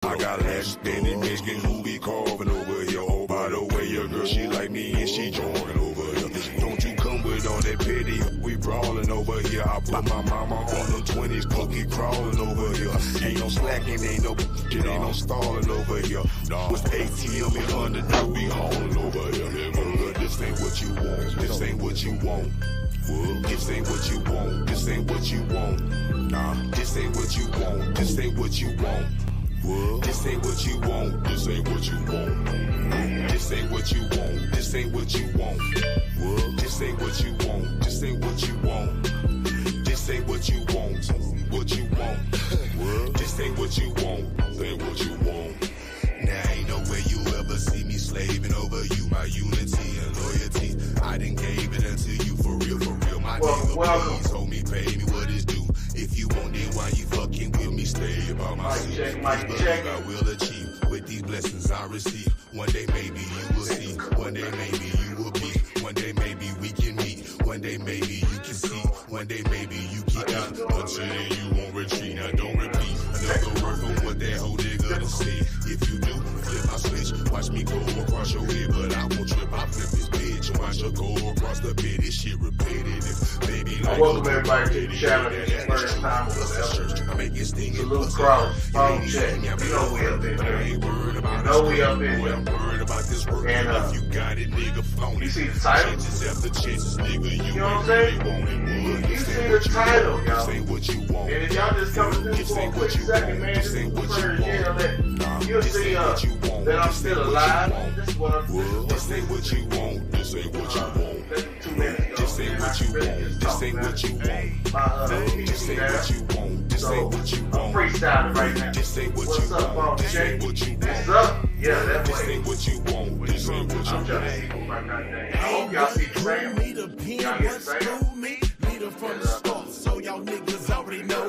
I got last standing Mexican who be carving over here. Oh, by the way, your girl, she like me and she jogging over here. Don't you come with all that petty, we brawling over here. I put my mama on them 20s, cookie crawling over here. Ain't no slacking, ain't no shit, ain't no stalling over here. With ATM and under, you be hauling over here. Nigga, this ain't what you want, this ain't what you want. This ain't what you want, this ain't what you want. Nah, this ain't what you want, this ain't what you want. This ain't what you want, this ain't what you want. This ain't what you want, this ain't what you want. This ain't what you want, this ain't what you want. This ain't what you want, what you want. This ain't what you want, this ain't what you want. Now ain't no way you ever see me slaving over you. My unity and loyalty, I done gave it unto you for real, for real. My nigga, please hold me, pay me what is due. If you want it, why you fucking with me? Stay about my seat. I will achieve with these blessings I receive. One day maybe you will see. One day maybe you will be. One day maybe we can meet. One day maybe you can see. One day maybe you can eat. Until then you won't retreat. Now don't repeat another word from what that whole nigga done said. If you do, flip my switch. Watch me go across your head, but I won't trip. I flip this bitch. Watch her go across the bed. This shit repetitive. Baby, like welcome everybody to the channel. This is the first time or whatever. It's a little crowd, phone check. You know we up in here. You know we up in here. And you got it, nigga, phone. You see the title? You know what I'm saying? You see the title, y'all. And if y'all just come through for a quick second, man, this is the first year that you'll see that I'm still alive. This is what I'm doing. This ain't what you want. This ain't what you want. This ain't what you want. This ain't what you want. This ain't what you want. This ain't what you want. I'm freestyling right now. This ain't what you want. This ain't what you want. This up? Yeah, that way. This ain't what you want. This ain't what you want. I hope y'all see the same. Y'all get the same. Leader from the start, so y'all niggas already know.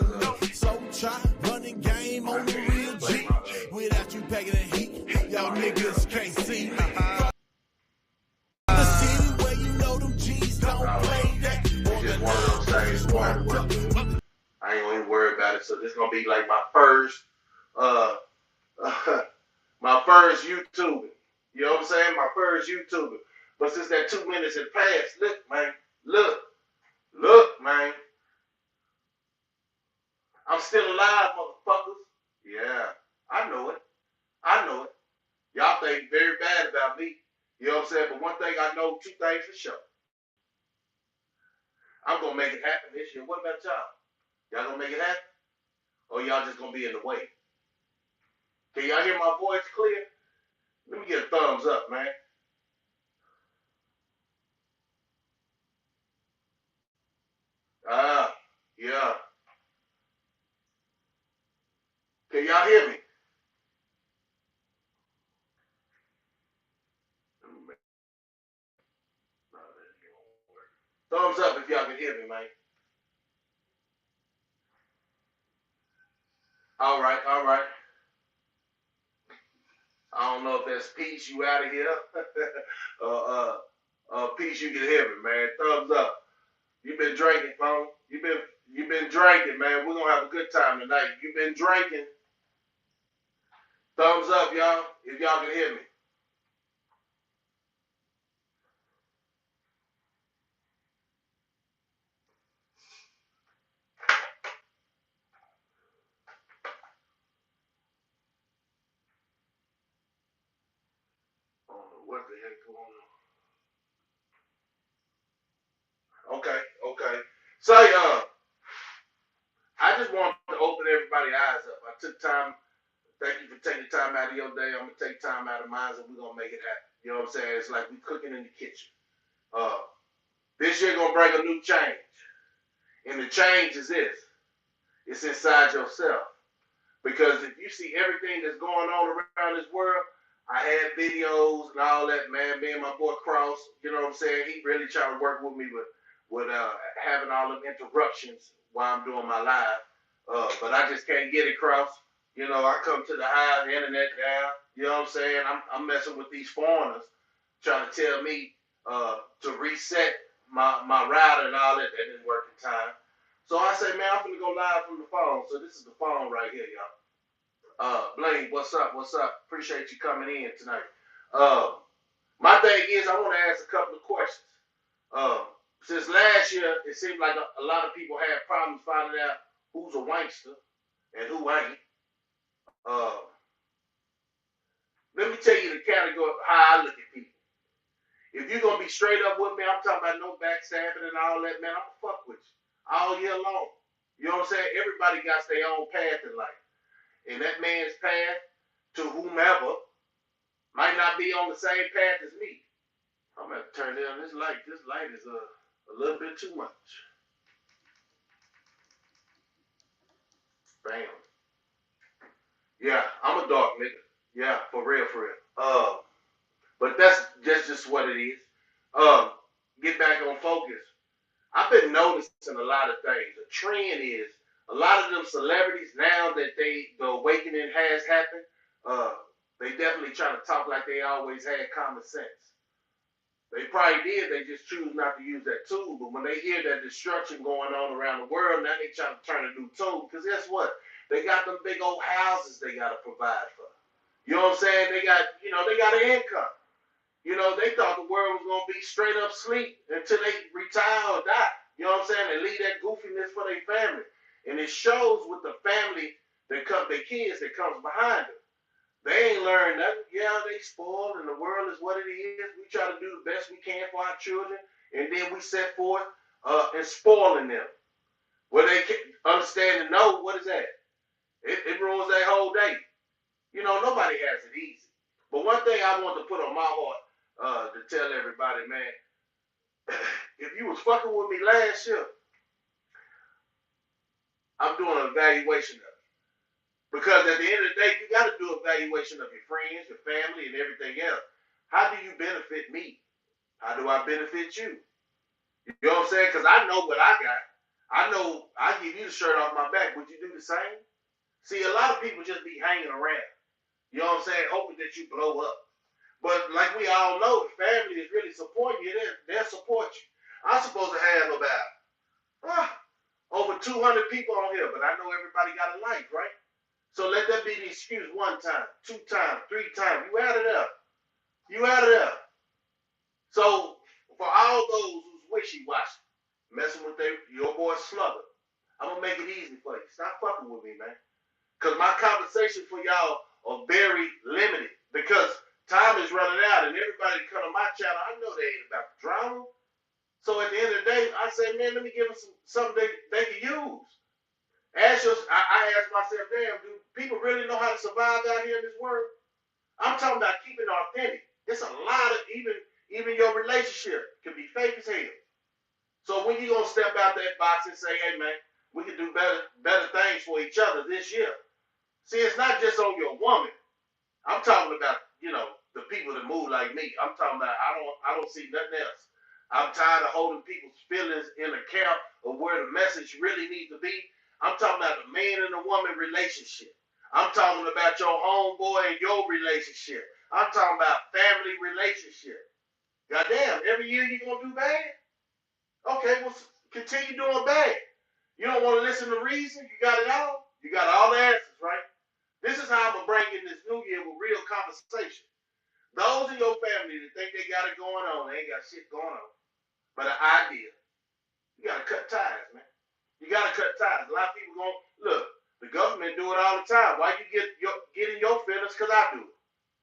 So try running game on the real G. Without you packing the heat, y'all niggas can't see me. The city where you know them G's don't play that. It's just one of those things. I ain't gonna even worry about it. So this is gonna be like my first YouTuber. You know what I'm saying? My first YouTuber. But since that 2 minutes had passed, look, man. Look, man. I'm still alive, motherfuckers. Yeah, I know it. Y'all think very bad about me. You know what I'm saying? But one thing I know, two things for sure. I'm gonna make it happen this year. What about y'all? Y'all gonna make it happen? Or y'all just gonna be in the way? Can y'all hear my voice clear? Let me get a thumbs up, man. Yeah. Can y'all hear me? Thumbs up if y'all can hear me, man. All right. I don't know if that's Peace, you out of here. Peace, you can hear me, man. Thumbs up. You been drinking, phone. You been drinking, man. We're gonna have a good time tonight. You been drinking. Thumbs up, y'all, if y'all can hear me. I don't know what the heck going on. Okay. Say, I just want to open everybody's eyes up. I took time. Thank you for taking time out of your day. I'm gonna take time out of mine, and we're gonna make it happen. You know what I'm saying? It's like we cooking in the kitchen. This year gonna bring a new change, and the change is this: it's inside yourself. Because if you see everything that's going on around this world, I had videos and all that, man. Me and my boy Cross, you know what I'm saying? He really trying to work with me with having all them interruptions while I'm doing my live. But I just can't get it, Cross. You know, I come to the high, the internet down. You know what I'm saying? I'm messing with these foreigners trying to tell me to reset my router and all that. That didn't work in time. So I say, man, I'm going to go live from the phone. So this is the phone right here, y'all. Blaine, what's up? What's up? Appreciate you coming in tonight. My thing is, I want to ask a couple of questions. Uh, since last year, it seemed like a lot of people had problems finding out who's a wankster and who ain't. Uh, Let me tell you the category of how I look at people. If you're gonna be straight up with me, I'm talking about no backstabbing and all that, man. I'm gonna fuck with you all year long. You know what I'm saying? Everybody got their own path in life, and that man's path to whomever might not be on the same path as me. I'm gonna turn down this light. This light is a little bit too much. Bam. Yeah, I'm a dark nigga. Yeah, for real, for real. But that's just what it is. Get back on focus. I've been noticing a lot of things. The trend is a lot of them celebrities now that the awakening has happened. They definitely trying to talk like they always had common sense. They probably did. They just choose not to use that tool. But when they hear that destruction going on around the world, now they trying to turn a new tool. Because guess what? They got them big old houses they got to provide for. You know what I'm saying? They got an income. You know, they thought the world was going to be straight up sleep until they retire or die. You know what I'm saying? They leave that goofiness for their family. And it shows with the family that comes, their kids that comes behind them. They ain't learned nothing. Yeah, they spoiled, and the world is what it is. We try to do the best we can for our children, and then we set forth and spoiling them. Where they can understand and know, what is that? It ruins their whole day. You know, nobody has it easy. But one thing I want to put on my heart to tell everybody, man, if you was fucking with me last year, I'm doing an evaluation of it. Because at the end of the day, you got to do an evaluation of your friends, your family, and everything else. How do you benefit me? How do I benefit you? You know what I'm saying? Because I know what I got. I know I give you the shirt off my back. Would you do the same? See, a lot of people just be hanging around. You know what I'm saying? Hoping that you blow up. But like we all know, if family is really supporting you, they'll support you. I'm supposed to have about over 200 people on here, but I know everybody got a life, right? So let that be the excuse one time, 2 times, 3 times. You add it up. You add it up. So for all those who's wishy-washy, messing with your boy Slugger, I'm going to make it easy for you. Stop fucking with me, man. Because my conversation for y'all are very limited. Because time is running out, and everybody come to my channel, I know they ain't about to drama. So at the end of the day, I say, man, let me give them something they can use. I ask myself, damn, do people really know how to survive out here in this world? I'm talking about keeping it authentic. It's a lot of, even your relationship can be fake as hell. So when you going to step out that box and say, hey, man, we can do better things for each other this year. See, it's not just on your woman. I'm talking about, the people that move like me. I'm talking about, I don't see nothing else. I'm tired of holding people's feelings in a cap of where the message really needs to be. I'm talking about the man and the woman relationship. I'm talking about your homeboy and your relationship. I'm talking about family relationship. Goddamn, every year you're going to do bad? Okay, well, continue doing bad. You don't want to listen to reason? You got it all? You got all the answers, right? This is how I'm going to bring in this new year with real conversation. Those in your family that think they got it going on, they ain't got shit going on. But an idea. You got to cut ties, man. You got to cut ties. A lot of people going, look, the government do it all the time. Why you get in your feelings? Because I do it.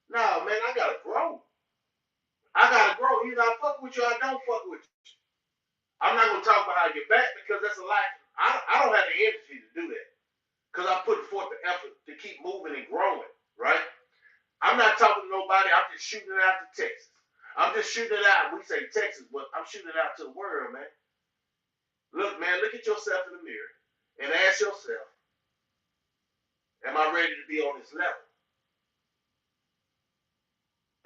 No, man, I got to grow. I got to grow. Either I fuck with you or I don't fuck with you. I'm not going to talk behind your back because that's a lie. I don't have the energy to do that because I put forth the effort to keep moving and growing, right? I'm not talking to nobody. I'm just shooting it out to Texas. I'm just shooting it out. We say Texas, but I'm shooting it out to the world, man. Look, man, look at yourself in the mirror and ask yourself, am I ready to be on this level?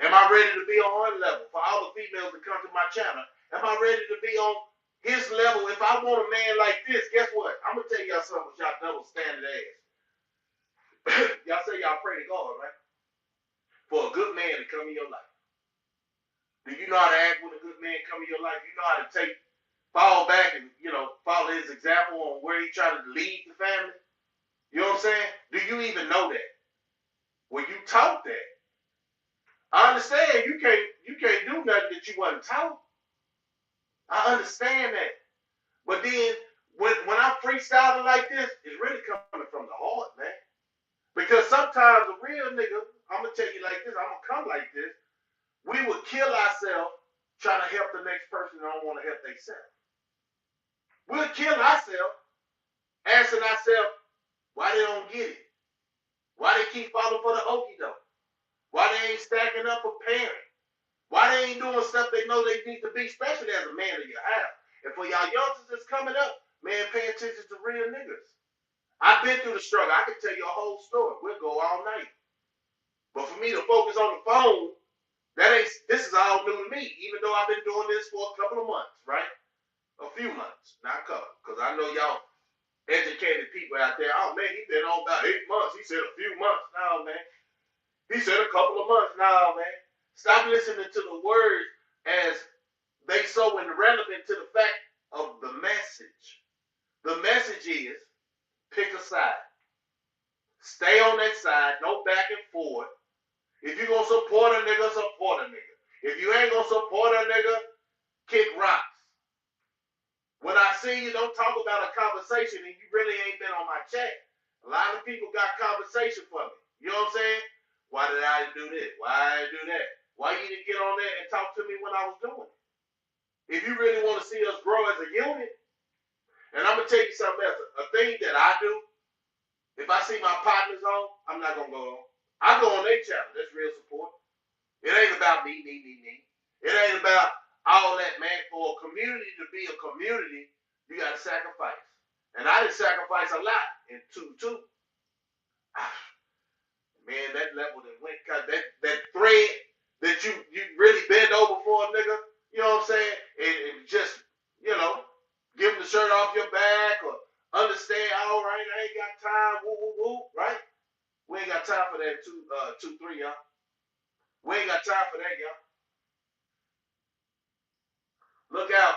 Am I ready to be on her level? For all the females that come to my channel, am I ready to be on his level? If I want a man like this, guess what? I'm going to tell y'all something with y'all double standard ass. Y'all say y'all pray to God, right? For a good man to come in your life. Do you know how to act when a good man come in your life? You know how to fall back and, follow his example on where he's trying to lead the family? You know what I'm saying? Do you even know that? Were you taught that? I understand you can't do nothing that you wasn't taught. I understand that. But then when I'm freestyling like this, it's really coming from the heart, man. Because sometimes a real nigga, I'm gonna tell you like this, I'm gonna come like this. We would kill ourselves trying to help the next person that don't want to help themselves. We'll kill ourselves asking ourselves why they don't get it. Why they keep falling for the okie doke. Why they ain't stacking up a parent. Why they ain't doing stuff they know they need to be, especially as a man of your house. And for y'all youngsters that's coming up, man, pay attention to real niggas. I've been through the struggle. I can tell you a whole story. We'll go all night. But for me to focus on the phone, this is all new to me, even though I've been doing this for a couple of months, right? A few months, not a couple. Because I know y'all educated people out there. Oh, man, he been on about 8 months. He said a few months. No, man. He said a couple of months. No, man. Stop listening to the words as they so irrelevant to the fact of the message. The message is pick a side. Stay on that side. No back and forth. If you're going to support a nigga, support a nigga. If you ain't going to support a nigga, kick rocks. When I see you, don't talk about a conversation and you really ain't been on my chat. A lot of people got conversation for me. You know what I'm saying? Why did I do this? Why did I do that? Why you didn't get on there and talk to me when I was doing it? If you really want to see us grow as a unit, and I'm going to tell you something else. A thing that I do, if I see my partners on, I'm not going to go on. I go on their channel. That's real support. It ain't about me. It ain't about all that, man. For a community to be a community, you got to sacrifice. And I did sacrifice a lot in 2-2. Man, that level that went, that thread that you really bend over for a nigga, you know what I'm saying? And just, you know, give him the shirt off your back or understand, all right, I ain't got time, woo, right? We ain't got time for that 2-3, y'all. We ain't got time for that, y'all. Look out,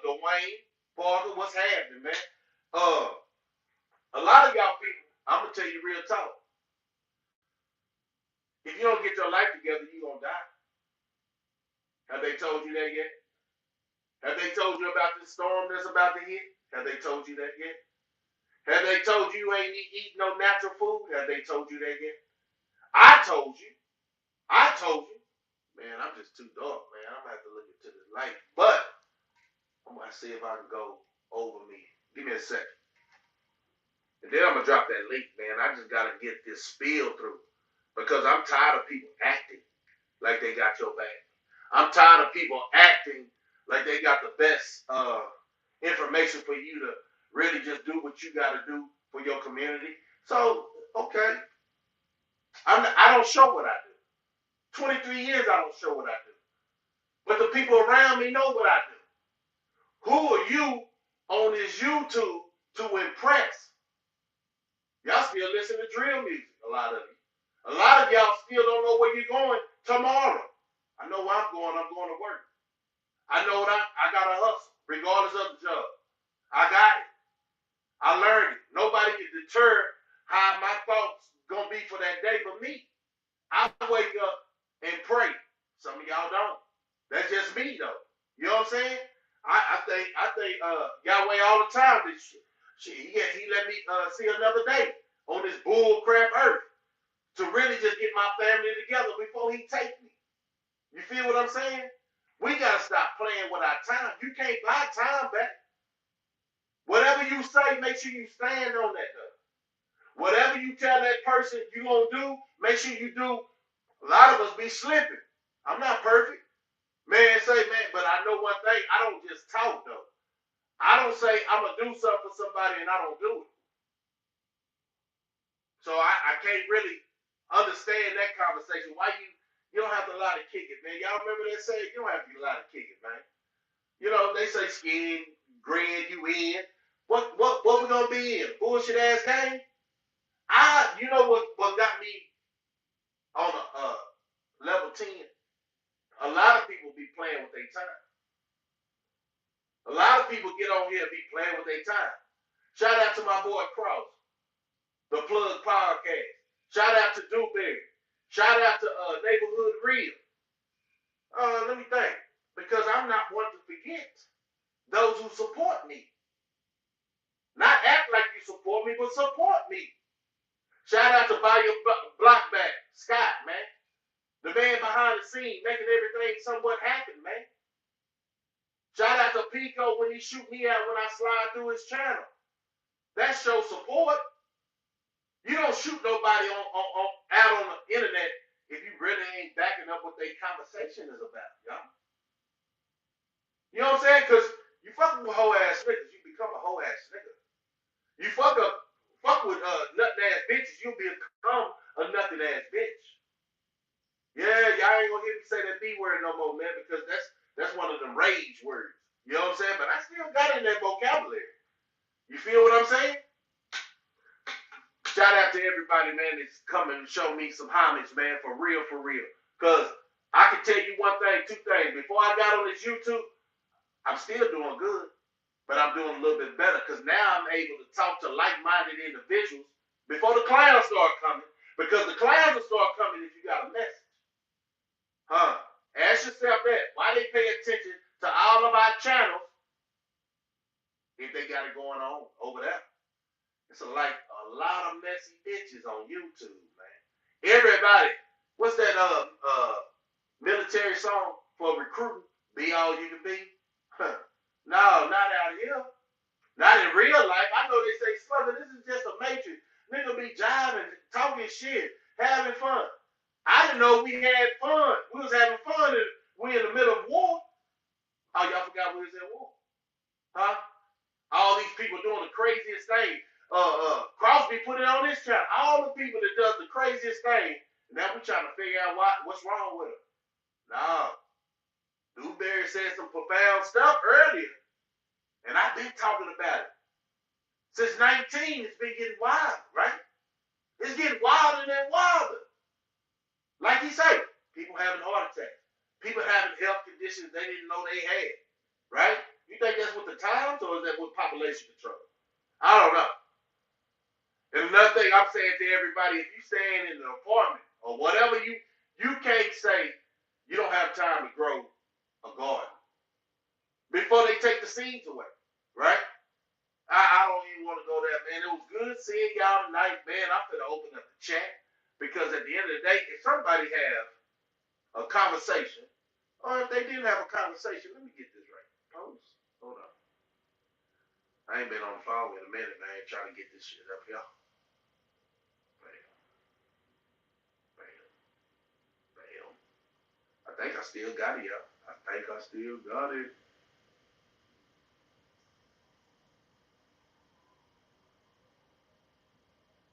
Dwayne Parker, what's happening, man? A lot of y'all people, I'm gonna tell you real talk. If you don't get your life together, you're going to die. Have they told you that yet? Have they told you about this storm that's about to hit? Have they told you that yet? Have they told you ain't eating no natural food? Have they told you that yet? I told you. Man, I'm just too dark, man. I'm going to have to look into this light. But I'm going to see if I can go over me. Give me a second. And then I'm going to drop that link, man. I just got to get this spiel through. Because I'm tired of people acting like they got your back. I'm tired of people acting like they got the best information for you to really just do what you got to do for your community. So, okay. I don't show what I do. 23 years I don't show what I do. But the people around me know what I do. Who are you on this YouTube to impress? Y'all still listen to drill music, a lot of you. A lot of y'all still don't know where you're going tomorrow. I know where I'm going to work. I know what I got to hustle, regardless of the job. I got it. I learned it. Nobody can deter how my thoughts going to be for that day but me. I wake up and pray. Some of y'all don't. That's just me, though. You know what I'm saying? I think Yahweh all the time. He let me see another day on this bull crap earth. To really just get my family together before he take me. You feel what I'm saying? We got to stop playing with our time. You can't buy time back. Whatever you say, make sure you stand on that, though. Whatever you tell that person you going to do, make sure you do. A lot of us be slipping. I'm not perfect. Man, but I know one thing. I don't just talk, though. I don't say I'm going to do something for somebody and I don't do it. So I can't really understand that conversation. Why you don't have to lie to kick it, man. Y'all remember that saying? You don't have to lie to kick it, man. You know, they say skin, grin, you in. What we gonna be in? Bullshit ass game? You know what got me on a level 10? A lot of people be playing with their time. A lot of people get on here and be playing with their time. Shout out to my boy Cross, the Plug Podcast. Shout out to Dewberry. Shout out to Neighborhood Real. Let me think. Because I'm not one to forget those who support me. Not act like you support me, but support me. Shout out to Buy Your Block Back, Scott, man. The man behind the scene, making everything somewhat happen, man. Shout out to Pico when he shoot me out when I slide through his channel. That shows support. You don't shoot nobody out on the internet if you really ain't backing up what their conversation is about, y'all. You know what I'm saying? Because you fucking with hoe ass niggas, you become a hoe ass nigga. You fuck with nutting ass bitches, you'll become a nothing ass bitch. Yeah, y'all ain't gonna hear me say that B word no more, man, because that's one of them rage words. You know what I'm saying? But I still got it in that vocabulary. You feel what I'm saying? Shout out to everybody, man, that's coming and show me some homage, man, for real, for real. Because I can tell you one thing, two things. Before I got on this YouTube, I'm still doing good, but I'm doing a little bit better because now I'm able to talk to like-minded individuals before the clowns start coming, because the clowns will start coming if you got a message. Ask yourself that. Why they pay attention to all of our channels if they got it going on over there? It's like a lot of messy bitches on YouTube, man. Everybody, what's that military song for recruiting? Be all you can be? No, not out here. Not in real life. I know they say, Slugger, this is just a matrix. Nigga be jiving, talking shit, having fun. I didn't know we had fun. We was having fun and we in the middle of war. Oh, y'all forgot we was at war. Huh? All these people doing the craziest thing. Crosby put it on his channel. All the people that does the craziest thing. Now we trying to figure out what's wrong with them. No. Dewberry said some profound stuff earlier. And I've been talking about it. Since 19, it's been getting wild, right? It's getting wilder and wilder. Like he said, people having heart attacks. People having health conditions they didn't know they had. Right? You think that's with the times or is that with population control? I don't know. And another thing I'm saying to everybody, if you staying in an apartment or whatever, you can't say you don't have time to grow a garden before they take the seeds away, right? I don't even want to go there, man. It was good seeing y'all tonight, man. I'm going to open up the chat because at the end of the day, if somebody have a conversation, or if they didn't have a conversation, let me get this right. Post. Hold on. I ain't been on the phone in a minute, man. Trying to get this shit up, y'all. Bam. I think I still got it, y'all. I think I still got it.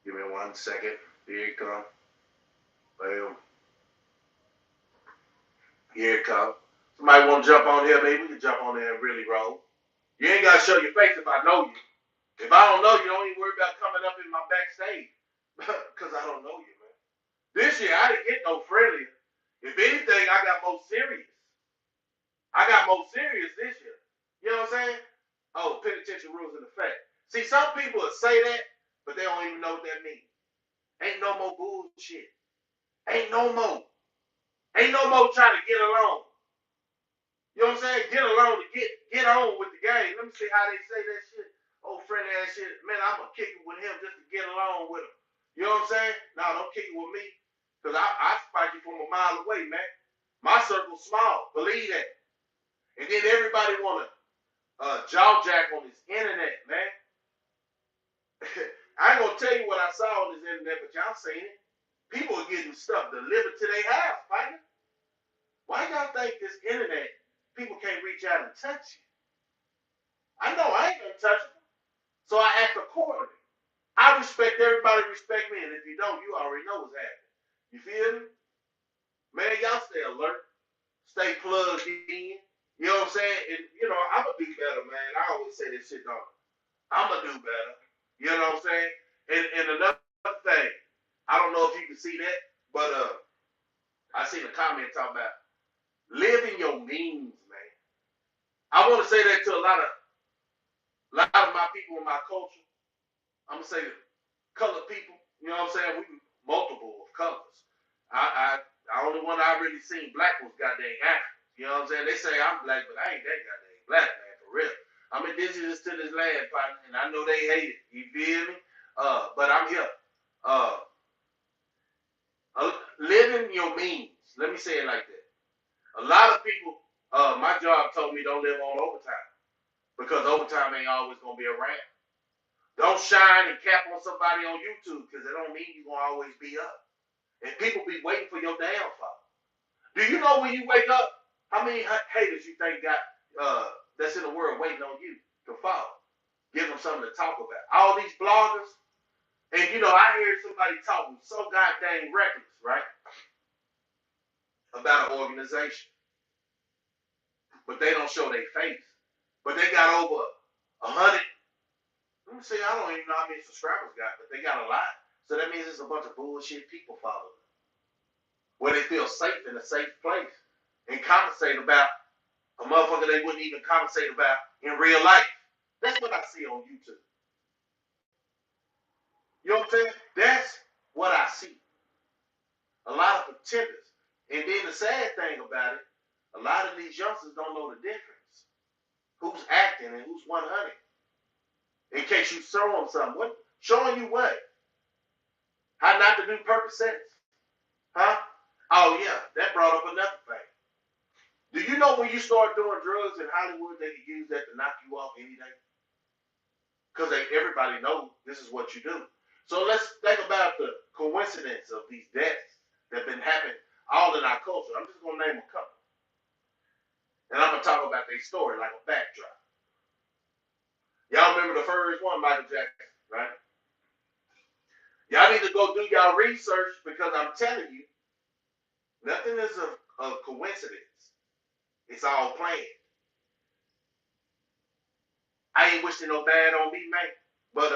Give me 1 second. Here it comes. Bam. Here it comes. Somebody want to jump on here? Maybe we can jump on there and really roll. You ain't got to show your face if I know you. If I don't know you, don't even worry about coming up in my backstage. Because I don't know you, man. This year, I didn't get no friendlier. If anything, I got more serious. I got more serious this year. You know what I'm saying? Oh, penitentiary rules in effect. See, some people will say that, but they don't even know what that means. Ain't no more bullshit. Ain't no more. Ain't no more trying to get along. You know what I'm saying? Get along to get on with the game. Let me see how they say that shit. Old friend ass shit. Man, I'm going to kick it with him just to get along with him. You know what I'm saying? No, don't kick it with me. Because I spike you from a mile away, man. My circle's small. Believe that. And then everybody want to jaw jack on this internet, man. I ain't gonna tell you what I saw on this internet, but y'all seen it. People are getting stuff delivered to their house, right? Why y'all think this internet, people can't reach out and touch you? I know I ain't gonna touch them, so I act accordingly. I respect everybody, respect me, and if you don't, you already know what's happening. You feel me? Man, y'all stay alert, stay plugged in. You know what I'm saying? And you know, I'ma do better, man. I always say this shit, don't I? I'ma do better. You know what I'm saying? And another thing, I don't know if you can see that, but I seen a comment talking about living your means, man. I want to say that to a lot of my people in my culture. I'm gonna say colored people. You know what I'm saying? multiple of colors. The only one I really seen black was goddamn African. You know what I'm saying? They say I'm black, but I ain't that goddamn black, man, for real. I'm indigenous to this land, partner, and I know they hate it. You feel me? But I'm here. Living your means. Let me say it like that. A lot of people, my job told me don't live on overtime because overtime ain't always gonna be around. Don't shine and cap on somebody on YouTube because it don't mean you're gonna always be up. And people be waiting for your downfall. Do you know when you wake up, how many haters you think got that's in the world waiting on you to fall? Give them something to talk about. All these bloggers, and you know, I hear somebody talking so goddamn reckless, right? About an organization. But they don't show their face. But they got over 100. Let me see, I don't even know how many subscribers got, but they got a lot. So that means there's a bunch of bullshit people following them. Where they feel safe in a safe place. And compensate about a motherfucker they wouldn't even compensate about in real life. That's what I see on YouTube. You know what I'm saying? That's what I see. A lot of pretenders. And then the sad thing about it, a lot of these youngsters don't know the difference. Who's acting and who's 100. In case you show them something. What? Showing you what? How not to do Percocets? Huh? Oh, yeah. That brought up another thing. Do you know when you start doing drugs in Hollywood, they can use that to knock you off any day? Because everybody knows this is what you do. So let's think about the coincidence of these deaths that have been happening all in our culture. I'm just going to name a couple. And I'm going to talk about their story like a backdrop. Y'all remember the first one, Michael Jackson, right? Y'all need to go do y'all research because I'm telling you, nothing is a coincidence. It's all planned. I ain't wishing no bad on me, man. But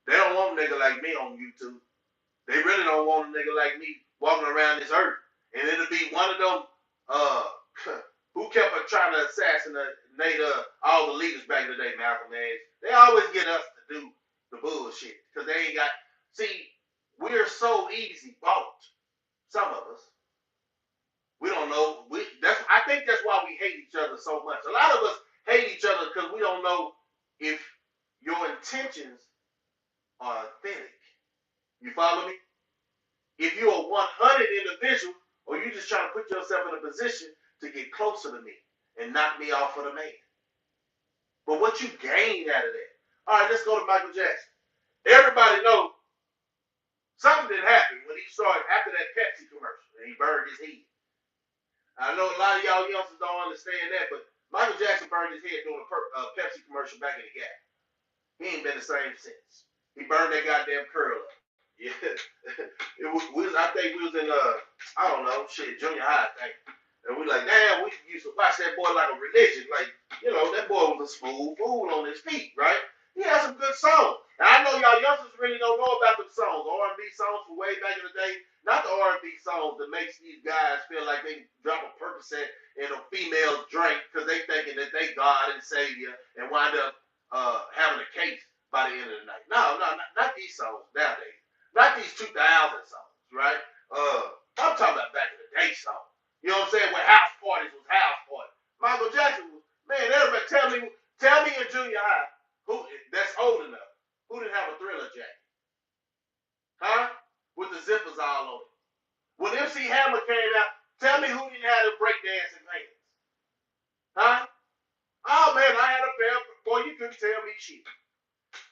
they don't want a nigga like me on YouTube. They really don't want a nigga like me walking around this earth. And it'll be one of them who kept trying to assassinate all the leaders back in the day, Malcolm X. They always get us to do the bullshit. Because they ain't got... See, we're so easy bought. Some of us. We don't know. I think that's why we hate each other so much. A lot of us hate each other because we don't know if your intentions are authentic. You follow me? If you're a 100 individual, or you just trying to put yourself in a position to get closer to me and knock me off of the man. But what you gain out of that? All right, let's go to Michael Jackson. Everybody knows something didn't happen when he started after that Pepsi commercial and he burned his head. I know a lot of y'all youngsters don't understand that, but Michael Jackson burned his head doing a Pepsi commercial back in the Gap. He ain't been the same since. He burned that goddamn curl up. Yeah, I think we was in I don't know, junior high, I think. And we like, damn, we used to watch that boy like a religion. Like, you know, that boy was a smooth fool on his feet, right? He had some good songs. And I know y'all youngsters really don't know about the songs, R&B songs from way back in the day. Not the R&B songs that makes these guys feel like they drop a Percocet in a female's drink because they thinking that they God and Savior and wind up having a case by the end of the night. No, not these songs nowadays. Not these 2000 songs, right? I'm talking about back in the day songs. You know what I'm saying? When house parties was house parties. Michael Jackson was, man, everybody tell me in junior high, who that's old enough, who didn't have a Thriller jacket? Huh? With the zippers all on it. When MC Hammer came out, tell me who didn't have the breakdancing pants? Huh? Oh man, I had a pair. Boy, you couldn't tell me shit.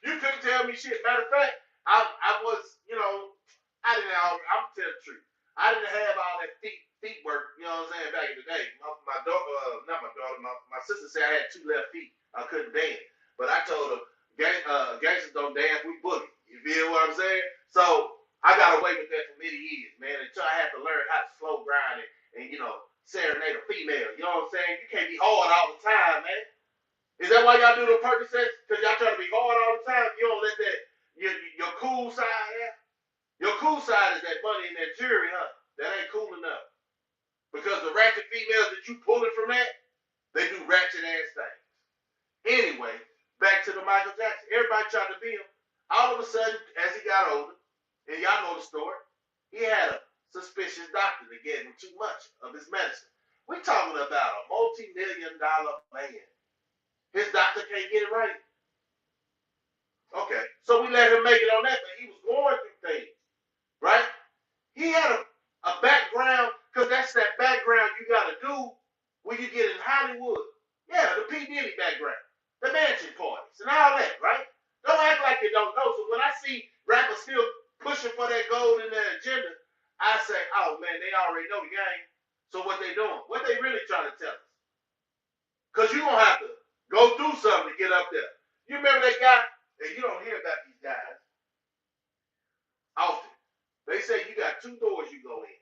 You couldn't tell me shit. Matter of fact, I was, you know, I didn't have, I'm telling the truth. I didn't have all that feet work, you know what I'm saying, back in the day. My daughter, not my daughter, my sister said I had 2 left feet. I couldn't dance. But I told her, gangsters don't dance, we boogie. You feel what I'm saying? So I got away with that for many years, man, until I had to learn how to slow grind and you know, serenade a female. You know what I'm saying? You can't be hard all the time, man. Is that why y'all do the Percocets? Because y'all try to be hard all the time? You don't let that, your cool side out? Your cool side is that money and that jewelry, huh? That ain't cool enough. Because the ratchet females that you pulling from that, they do ratchet ass things. Anyway, back to the Michael Jackson. Everybody tried to be him. All of a sudden, as he got older, and y'all know the story, his doctor that gave him too much of his medicine. We're talking about a multi-million-dollar man. His doctor can't get it right. Okay, so we let him make it on that, but he was going through things, right? He had a background, because that's that background you got to do when you get in Hollywood. Yeah, the P. Diddy background, the mansion parties, and all that, right? Don't act like you don't know. So when I see rappers still pushing for that gold in their agenda, I say, oh, man, they already know the game. So what they doing? What they really trying to tell us? Because you're going to have to go through something to get up there. You remember that guy? And you don't hear about these guys often. They say you got two doors you go in.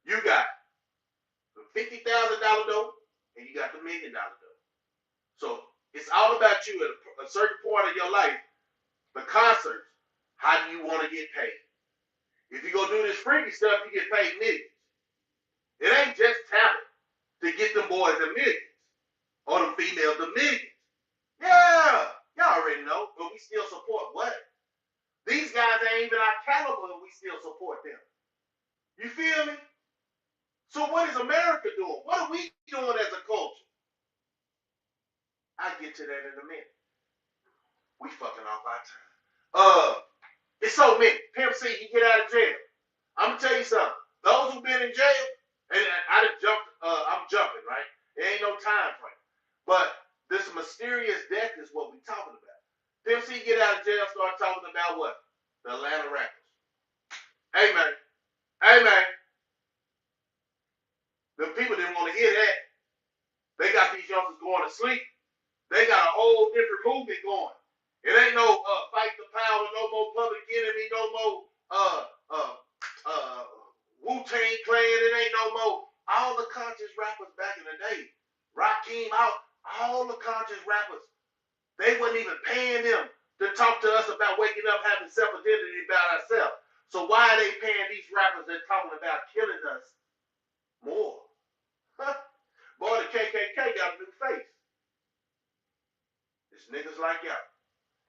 You got the $50,000 door and you got the $1 million door. So it's all about you at a certain point of your life. The concerts, how do you want to get paid? If you go do this freaky stuff, you get paid millions. It ain't just talent to get them boys the millions or them females the millions. Yeah, y'all already know, but we still support what? These guys ain't even our caliber, and we still support them. You feel me? So what is America doing? What are we doing as a culture? I'll get to that in a minute. We fucking off our time. It's so many. Pimp C, he get out of jail. I'm gonna tell you something. Those who've been in jail, and I done jumped, I'm jumping, right? There ain't no time frame. But this mysterious death is what we talking about. Pimp C get out of jail, start talking about what? The Atlanta rappers. Hey man. The people didn't want to hear that. They got these youngsters going to sleep. They got a whole different movement going. It ain't no fight the power, no more Public Enemy, no more Wu-Tang Clan. It ain't no more. All the conscious rappers back in the day, Rakim out, all the conscious rappers, they wasn't even paying them to talk to us about waking up, having self-identity about ourselves. So why are they paying these rappers that talking about killing us more? Boy, the KKK got a new face. It's niggas like y'all.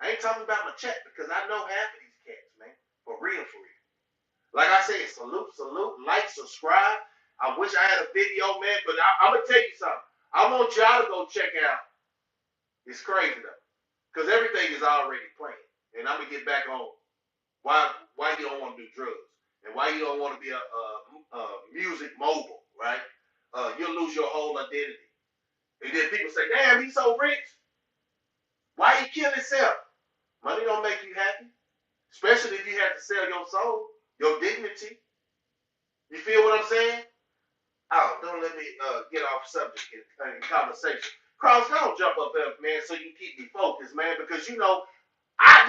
I ain't talking about my check because I know half of these cats, man. For real, for real. Like I said, salute, like, subscribe. I wish I had a video, man, but I'm going to tell you something. I want y'all to go check out. It's crazy, though, because everything is already playing. And I'm going to get back on why you don't want to do drugs and why you don't want to be a music mogul, right? You'll lose your whole identity. And then people say, damn, he's so rich. Why he kill himself? Money don't make you happy, especially if you have to sell your soul, your dignity. You feel what I'm saying? Oh, don't let me get off subject in conversation. Cross, don't jump up there, man, so you keep me focused, man, because you know,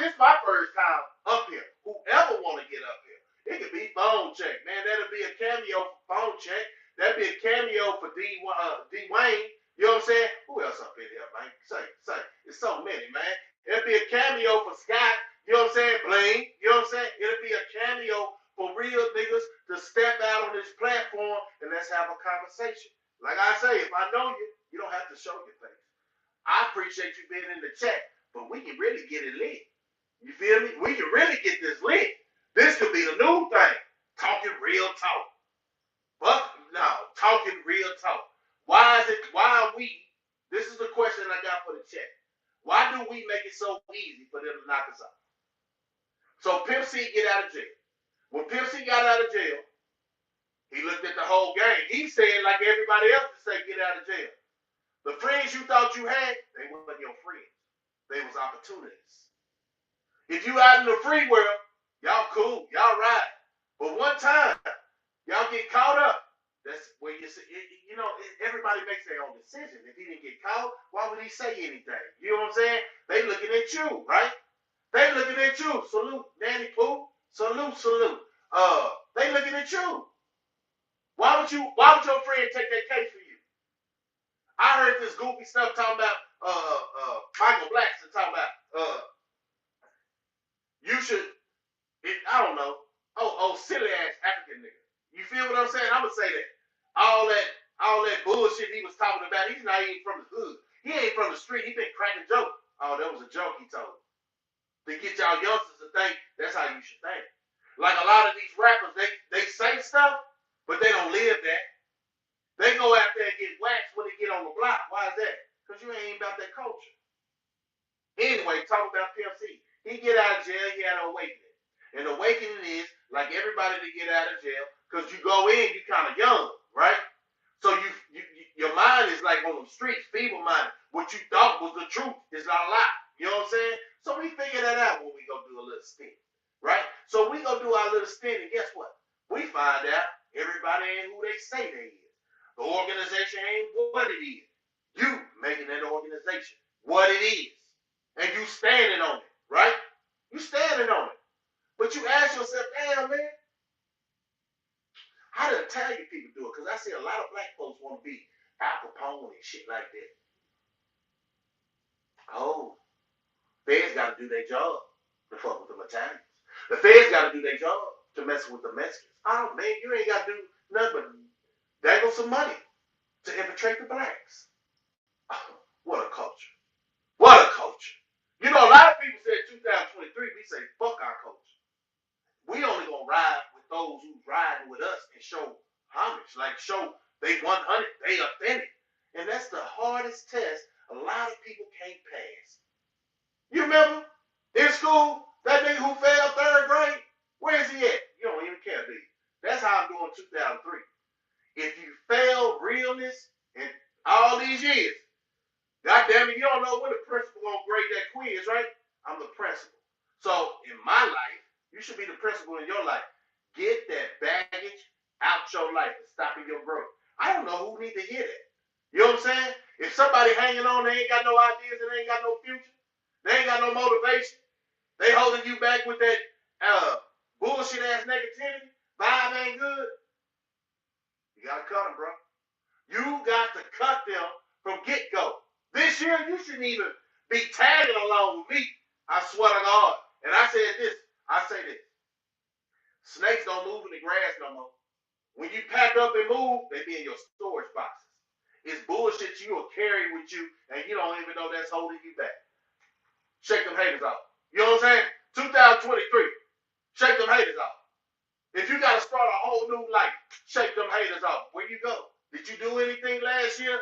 this is my first time up here. Whoever want to get up here, it could be phone check, man. That'll be a cameo for phone check. That'll be a cameo for D-Wayne. You know what I'm saying? Who else up in here, man? Say. It's so many, man. It'll be a cameo for Scott. You know what I'm saying? Blaine. You know what I'm saying? It'll be a cameo for real niggas to step out on this platform and let's have a conversation. Like I say, if I know you, you don't have to show your face. I appreciate you being in the chat, but we can really get it lit. You feel me? We can really get this lit. This could be the new thing. Talking real talk. Fuck no, talking real talk. Why are we, this is the question I got for the chat. Why do we make it so easy for them to knock us out? So Pimp C get out of jail. When Pimp C got out of jail, he looked at the whole game. He said, like everybody else to say, get out of jail. The friends you thought you had, they weren't your friends. They was opportunities. If you out in the free world, y'all cool, y'all ride. But one time, y'all get caught up. That's where you know, everybody makes their own decision. If he didn't get caught, why would he say anything? You know what I'm saying? They looking at you, right? They looking at you. Salute, Danny Pooh. Salute. They looking at you. Why would your friend take that case for you? I heard this goofy stuff talking about Michael Blackson talking about you should, I don't know. Oh, silly ass African nigga. You feel what I'm saying? I'm gonna say that. All that bullshit he was talking about, he's not even from the hood. He ain't from the street. He been cracking jokes. Oh, that was a joke he told. To get y'all youngsters to think that's how you should think. Like a lot of these rappers, they say stuff, but they don't live that. They go out there and get waxed when they get on the block. Why is that? Because you ain't about that culture. Anyway, talking about PMC. He get out of jail, he had an awakening. And the awakening is, like everybody that get out of jail, because you go in, you kind of young, right? So your mind is like on the streets, feeble-minded. What you thought was the truth is not a lie. You know what I'm saying? So we figure that out when we go do a little stint, right? So we go do our little stint, and guess what? We find out everybody ain't who they say they is. The organization ain't what it is. You making that organization what it is. And you standing on it, right? You standing on it. But you ask yourself, damn, man, how do Italian people do it? Because I see a lot of black folks want to be Al Capone and shit like that. Oh, feds got to do their job to fuck with the Italians. The feds got to do their job to mess with the Mexicans. Oh, man, you ain't got to do nothing but dangle some money to infiltrate the blacks. Oh, what a culture. What a culture. You know, a lot of people said 2023, we say, fuck our culture. We only gonna ride with those who's riding with us and show homage, like show they 100, they authentic. And that's the hardest test a lot of people can't pass. You remember in school, that nigga who failed 3rd grade, where is he at? You don't even care, do you? That's how I'm doing 2003. If you fail realness in all these years, God damn it, you don't know when the principal gonna grade that quiz, right? I'm the principal. So in my life, you should be the principal in your life. Get that baggage out your life and stopping your growth. I don't know who need to hear that. You know what I'm saying? If somebody hanging on, they ain't got no ideas and they ain't got no future, they ain't got no motivation, they holding you back with that bullshit ass negativity, vibe ain't good, you gotta cut them, bro. You got to cut them from get-go. This year, you shouldn't even be tagging along with me. I swear to God. And I say this. Snakes don't move in the grass no more. When you pack up and move, they be in your storage boxes. It's bullshit you will carry with you, and you don't even know that's holding you back. Shake them haters off. You know what I'm saying? 2023. Shake them haters off. If you got to start a whole new life, shake them haters off. Where you go? Did you do anything last year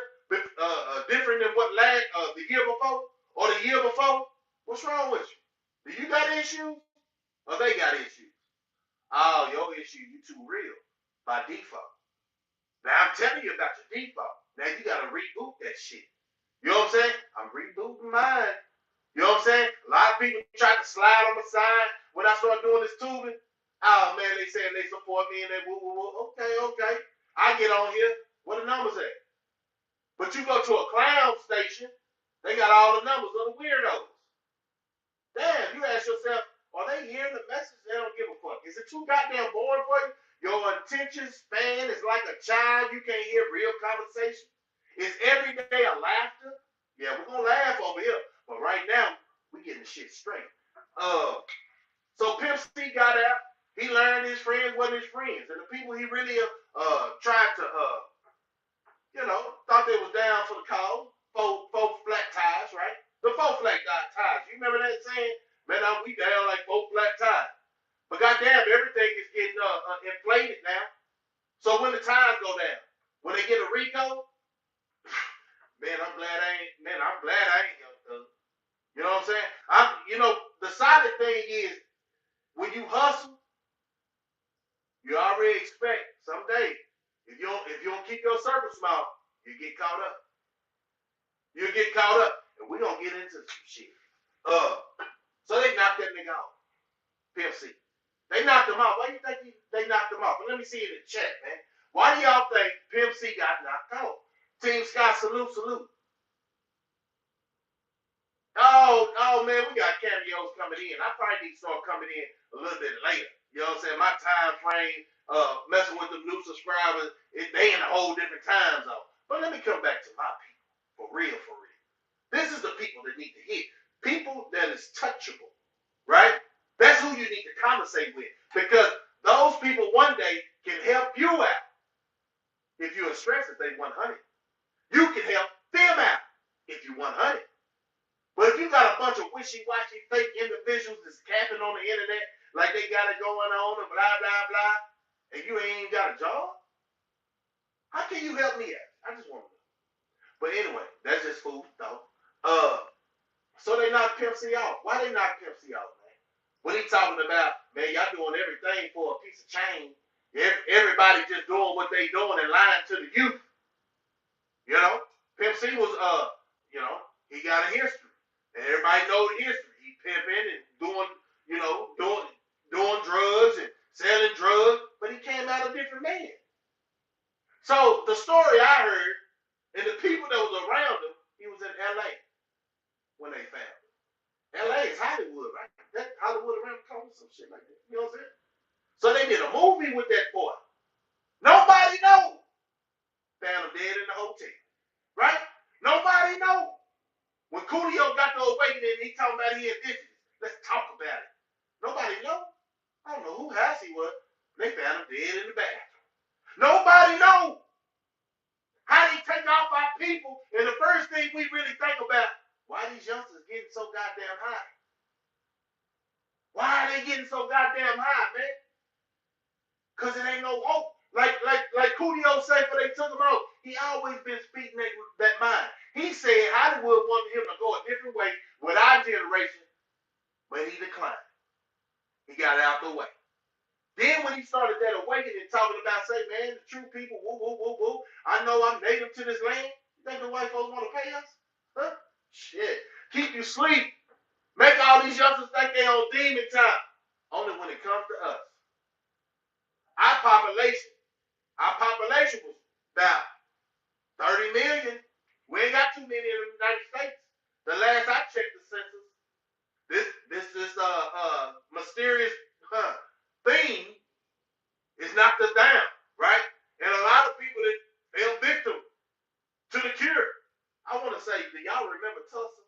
different than what the year before or the year before? What's wrong with you? Do you got issues or they got issues? Oh, your issue, you too real by default. Now I'm telling you about your default. Now you got to reboot that shit. You know what I'm saying? I'm rebooting mine. You know what I'm saying? A lot of people try to slide on the side when I start doing this tubing. Oh man, they saying they support me and they woo woo woo. Okay. I get on here. What the numbers at? But you go to a clown station, they got all the numbers of the weirdos. Damn, you ask yourself, are they hearing the message? They don't give a fuck. Is it too goddamn boring for you? Your attention span is like a child. You can't hear real conversation. Is every day a laughter? Yeah, we're gonna laugh over here. But right now, we getting the shit straight. So Pimp C got out. He learned his friends wasn't his friends. And the people he really tried to thought they was down for the cause. Four flat tires, right? The four flat tires. You remember that saying? Man, we down like four flat tires. But goddamn, everything is getting inflated now. So when the tires go down, when they get a Rico, man, I'm glad I ain't young thug. You know what I'm saying? The solid thing is when you hustle, you already expect someday if you don't keep your circle small, you get caught up. You'll get caught up, and we're gonna get into some shit. So they knocked that nigga off. Pimp C. They knocked him off. Why do you think they knocked him off? But let me see in the chat, man. Why do y'all think Pimp C got knocked off? Team Sky, salute. Oh man, we got cameos coming in. I probably need to start coming in a little bit later. You know what I'm saying? My time frame, messing with the new subscribers, they in a whole different time zone. But let me come back to my people. For real. This is the people that need to hear. People that is touchable, right? That's who you need to conversate with. Because those people one day can help you out. If you're stressed, if they 100. You can help them out if you 100. But if you got a bunch of wishy-washy fake individuals that's capping on the internet, like they got it going on and blah, blah, blah, and you ain't got a job? How can you help me out? I just want to know. But anyway, that's just food thought. So they knock Pimp C off. Why they knock Pimp C off, man? What he talking about, man, y'all doing everything for a piece of change. Everybody just doing what they doing and lying to the youth. You know? Pimp C was, he got a history. And everybody knows the history. He pimping and doing drugs and selling drugs, but he came out a different man. So the story I heard, and the people that was around him, he was in LA when they found him. LA is Hollywood, right? That Hollywood around the corner, some shit like that. You know what I'm saying? So they did a movie with that boy. Nobody knows. Found him dead in the hotel. Right? Nobody knows. When Coolio got the awakening, he talking about he indigenous. Let's talk about it. Nobody knows. I don't know who house he was. They found him dead in the bathroom. Nobody knows. How they take off our people, and the first thing we really think about, why these youngsters getting so goddamn high? Why are they getting so goddamn high, man? Because it ain't no hope. Like Coolio said before they took him out, he always been speaking that mind. He said Hollywood wanted him to go a different way with our generation, but he declined. He got out the way. Then when he started that awakening, talking about, say, man, the true people, woo, woo, woo, woo, I know I'm native to this land. You think the white folks want to pay us? Huh? Shit. Keep you asleep. Make all these youngsters think they on demon time. Only when it comes to us. Our population was about 30 million. We ain't got too many in the United States. The last I checked the census, this mysterious thing is knocked us down, right? And a lot of people that fell victim to the cure. I want to say, do y'all remember Tulsa?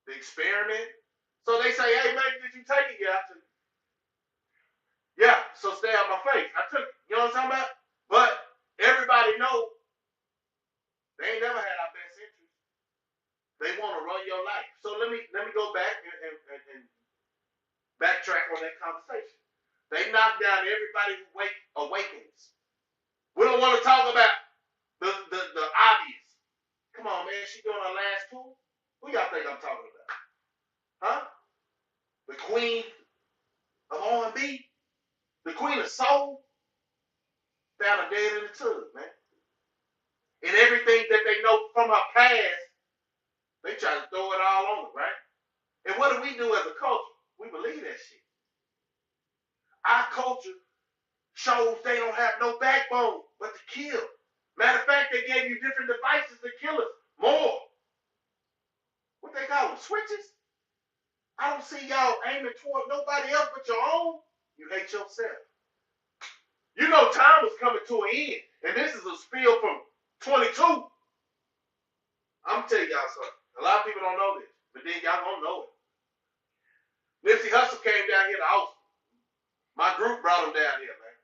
The experiment? So they say, hey, man, did you take it? Yeah, I took it. Yeah, so stay out my face. I took it. You know what I'm talking about? But everybody knows they ain't never had our best interest. They want to run your life. So let me go back and backtrack on that conversation. They knock down everybody who awakens. We don't want to talk about the obvious. Come on, man. She doing her last tour? Who y'all think I'm talking about? Huh? The queen of R&B? The queen of soul? Found her dead in the tub, man. And everything that they know from her past, they try to throw it all on her, right? And what do we do as a culture? We believe that shit. Our culture shows they don't have no backbone but to kill. Matter of fact, they gave you different devices to kill us. More. What they call them? Switches? I don't see y'all aiming toward nobody else but your own. You hate yourself. You know time was coming to an end. And this is a spiel from 22. I'm going to tell y'all something. A lot of people don't know this. But then y'all gonna know it. Nipsey Hussle came down here to Austin. My group brought him down here, man.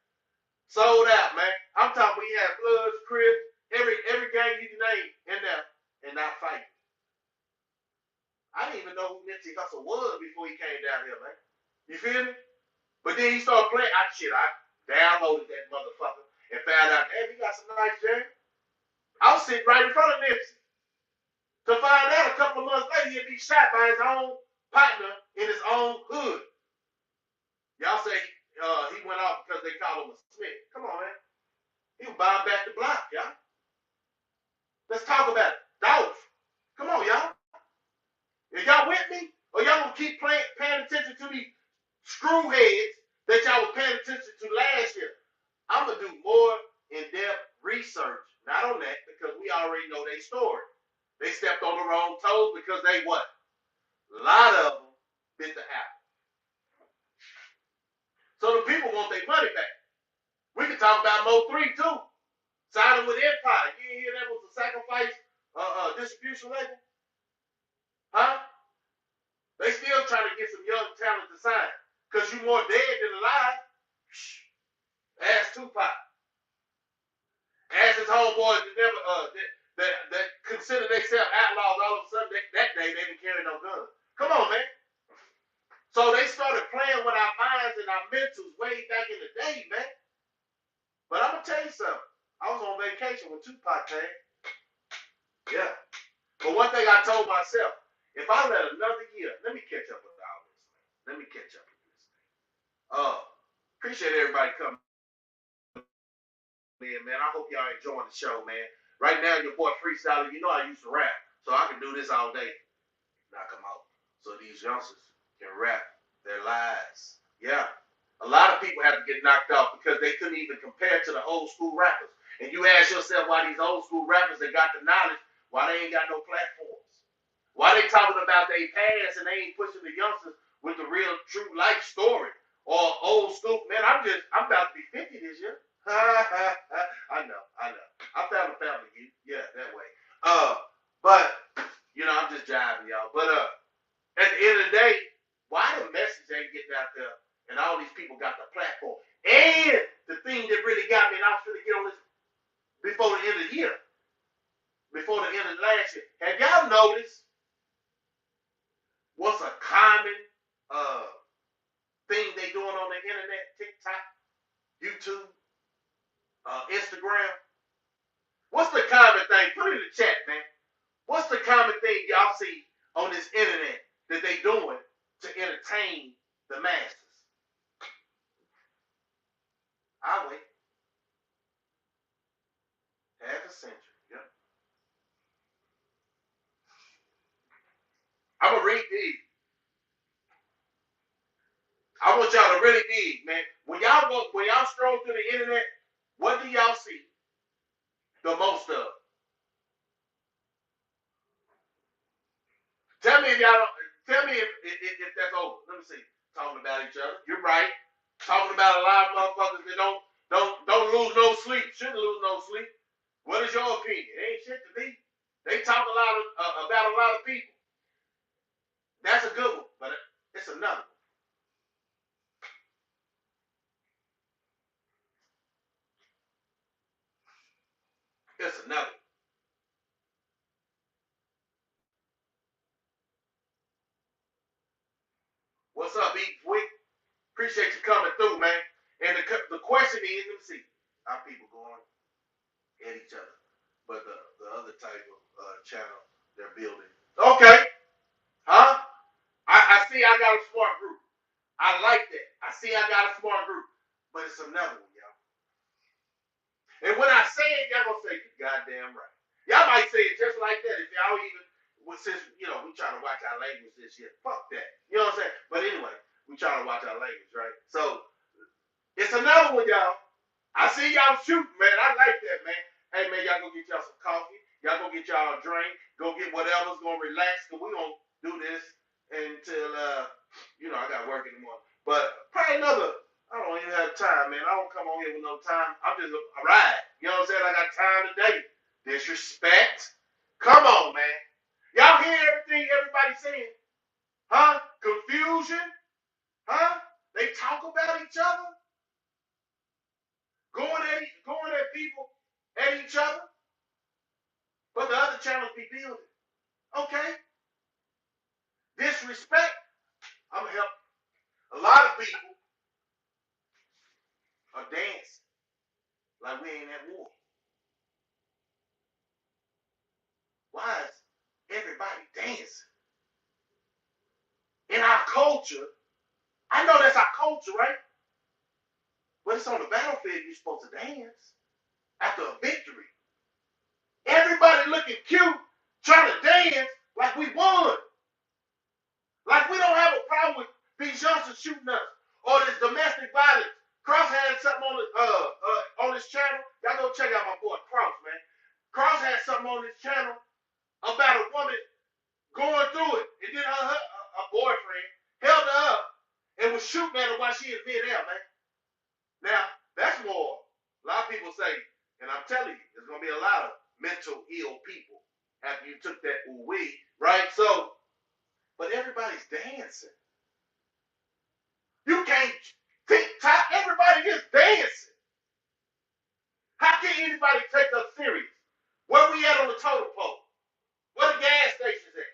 Sold out, man. I'm talking we had Bloods, Crips, every gang you can name in there and not fighting. I didn't even know who Nipsey Hussle was before he came down here, man. You feel me? But then he started playing. I downloaded that motherfucker and found out, hey, he got some nice jam. I was sitting right in front of Nipsey. To find out a couple of months later, he'd be shot by his own partner in his own hood. Y'all say he went off because they call him a Smith. Come on, man. He was buying back the block, y'all. Let's talk about it. Dolph. Come on, y'all. Is y'all with me? Or y'all gonna keep paying attention to these screwheads that y'all was paying attention to last year? I'm gonna do more in-depth research. Not on that, because we already know their story. They stepped on the wrong toes because they what? A lot of them bit the apple. So the people want their money back. We can talk about Mo3 too. Signing with Empire. You didn't hear that was a sacrifice distribution label? Huh? They still trying to get some young talent to sign. Because you more dead than alive. Ask Tupac. Ask his homeboys that never that consider themselves outlaws all of a sudden that day they didn't carry no guns. Come on, man. So they started playing with our minds and our mentals way back in the day, man. But I'm gonna tell you something. I was on vacation with Tupac, man. Yeah. But one thing I told myself, if I let another year, let me catch up with all this, man. Let me catch up with this thing. Appreciate everybody coming in, man. I hope y'all enjoying the show, man. Right now, your boy Freestyler, you know I used to rap, so I can do this all day. Knock them out. So these youngsters can rap their lives. Yeah. A lot of people have to get knocked out because they couldn't even compare to the old school rappers. And you ask yourself why these old school rappers that got the knowledge, why they ain't got no platforms? Why they talking about their past and they ain't pushing the youngsters with the real true life story or old school? Man, I'm about to be 50 this year. I know. I found a family, you. Yeah, that way. But you know, I'm just jiving y'all. But at the end of the day, why the message ain't getting out there and all these people got the platform? And the thing that really got me, and I was going to get on this before the end of the year, before the end of last year. Have y'all noticed what's a common thing they doing on the internet? TikTok, YouTube, Instagram. What's the common thing? Put it in the chat, man. What's the common thing y'all see on this internet that they doing to entertain the masses? I'll wait. Half a century, yeah. I'm gonna read these. I want y'all to really dig, man. When y'all stroll through the internet, what do y'all see the most of? Tell me if y'all don't. Tell me if that's over. Let me see. Talking about each other. You're right. Talking about a lot of motherfuckers that don't lose no sleep. Shouldn't lose no sleep. What is your opinion? It ain't shit to me. They talk a lot about a lot of people. That's a good one, but it's another one. It's another one. What's up, E? Quick? Appreciate you coming through, man. And the question is, let me see, how people going at each other, but the other type of channel they're building. Okay, huh? I see. I got a smart group. I like that. I see. I got a smart group, but it's another one, y'all. And when I say it, y'all gonna say, "You goddamn right." Y'all might say it just like that if y'all even. Well, since we trying to watch our language this year. Fuck that. You know what I'm saying? But anyway, we trying to watch our language, right? So it's another one, y'all. I see y'all shooting, man. I like that, man. Hey, man, y'all go get y'all some coffee. Y'all go get y'all a drink. Go get whatever's gonna relax. Cause we gonna do this until I got work in the morning. But probably another. I don't even have time, man. I don't come on here with no time. I'm just a ride. You know what I'm saying? I got time today. Disrespect. Come on, man. Y'all hear everything everybody's saying? Huh? Confusion? Huh? They talk about each other? Going at people, at each other? But the other channels be building. Okay? Disrespect? I'm going to help. A lot of people are dancing like we ain't at war. Why is everybody dancing? In our culture, I know that's our culture, right? But it's on the battlefield you're supposed to dance after a victory. Everybody looking cute, trying to dance like we won. Like we don't have a problem with these youngsters shooting us or this domestic violence. Cross had something on his channel. Y'all go check out my boy Cross, man. Cross had something on his channel about a woman going through it, and then her boyfriend held her up and was shooting at her while she in Vietnam, man. Now that's more. A lot of people say, and I'm telling you, there's gonna be a lot of mental ill people after you took that weed, right? So, but everybody's dancing. You can't TikTok, everybody just dancing. How can anybody take us serious? Where we at on the totem pole? Where the gas stations at?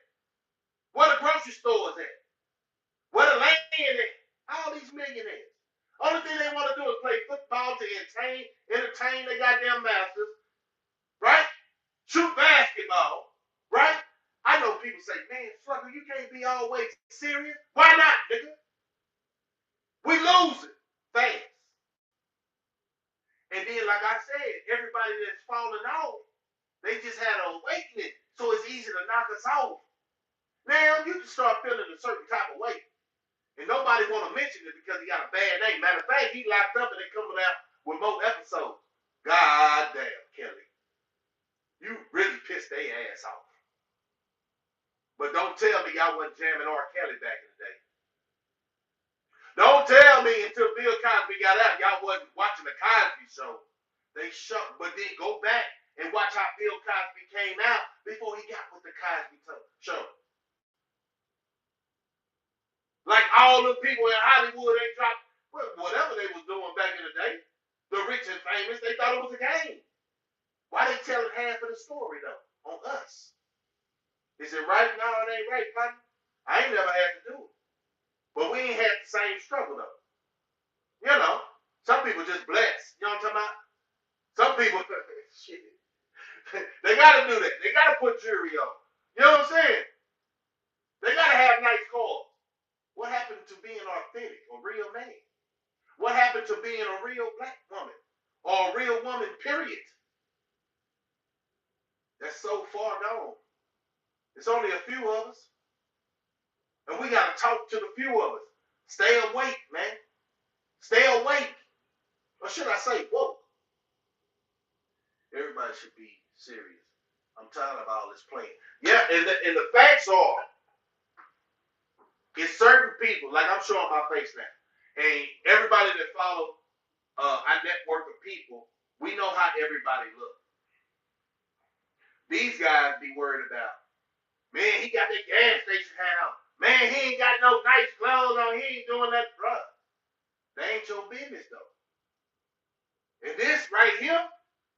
Where the grocery stores at? Where the land entertain their goddamn masters, right? Shoot basketball, right? I know people say, man, Slugger, you can't be always serious. Why not, nigga? We lose it fast. And then, like I said, everybody that's falling off, they just had an awakening, so it's easy to knock us off. Now, you can start feeling a certain type of way. And nobody want to mention it because he got a bad name. Matter of fact, he locked up and they coming out with more episodes. God damn, Kelly. You really pissed their ass off. But don't tell me y'all wasn't jamming R. Kelly back in the day. Don't tell me until Bill Cosby got out, y'all wasn't watching the Cosby Show. They shut, but then go back and watch how Bill Cosby came out before he got with the Cosby Show. Like all the people in Hollywood, they dropped whatever they was doing back in the day. The rich and famous, they thought it was a game. Why they telling half of the story though on us? Is it right? No, it ain't right, partner. I ain't never had to do it. But we ain't had the same struggle though. You know, some people just blessed. You know what I'm talking about? Some people, shit, they gotta do that. They gotta put jewelry on. You know what I'm saying? They gotta have nice cars. What happened to being authentic, a real man? What happened to being a real black woman? Or a real woman, period? That's so far gone. It's only a few of us. And we got to talk to the few of us. Stay awake, man. Stay awake. Or should I say, woke? Everybody should be serious. I'm tired of all this playing. Yeah, and the facts are, it's certain people, like I'm showing my face now, and everybody that follow our network of people, we know how everybody looks. These guys be worried about, man, he got that gas station hat on. Man, he ain't got no nice clothes on. He ain't doing that, bruh. They ain't your business, though. And this right here,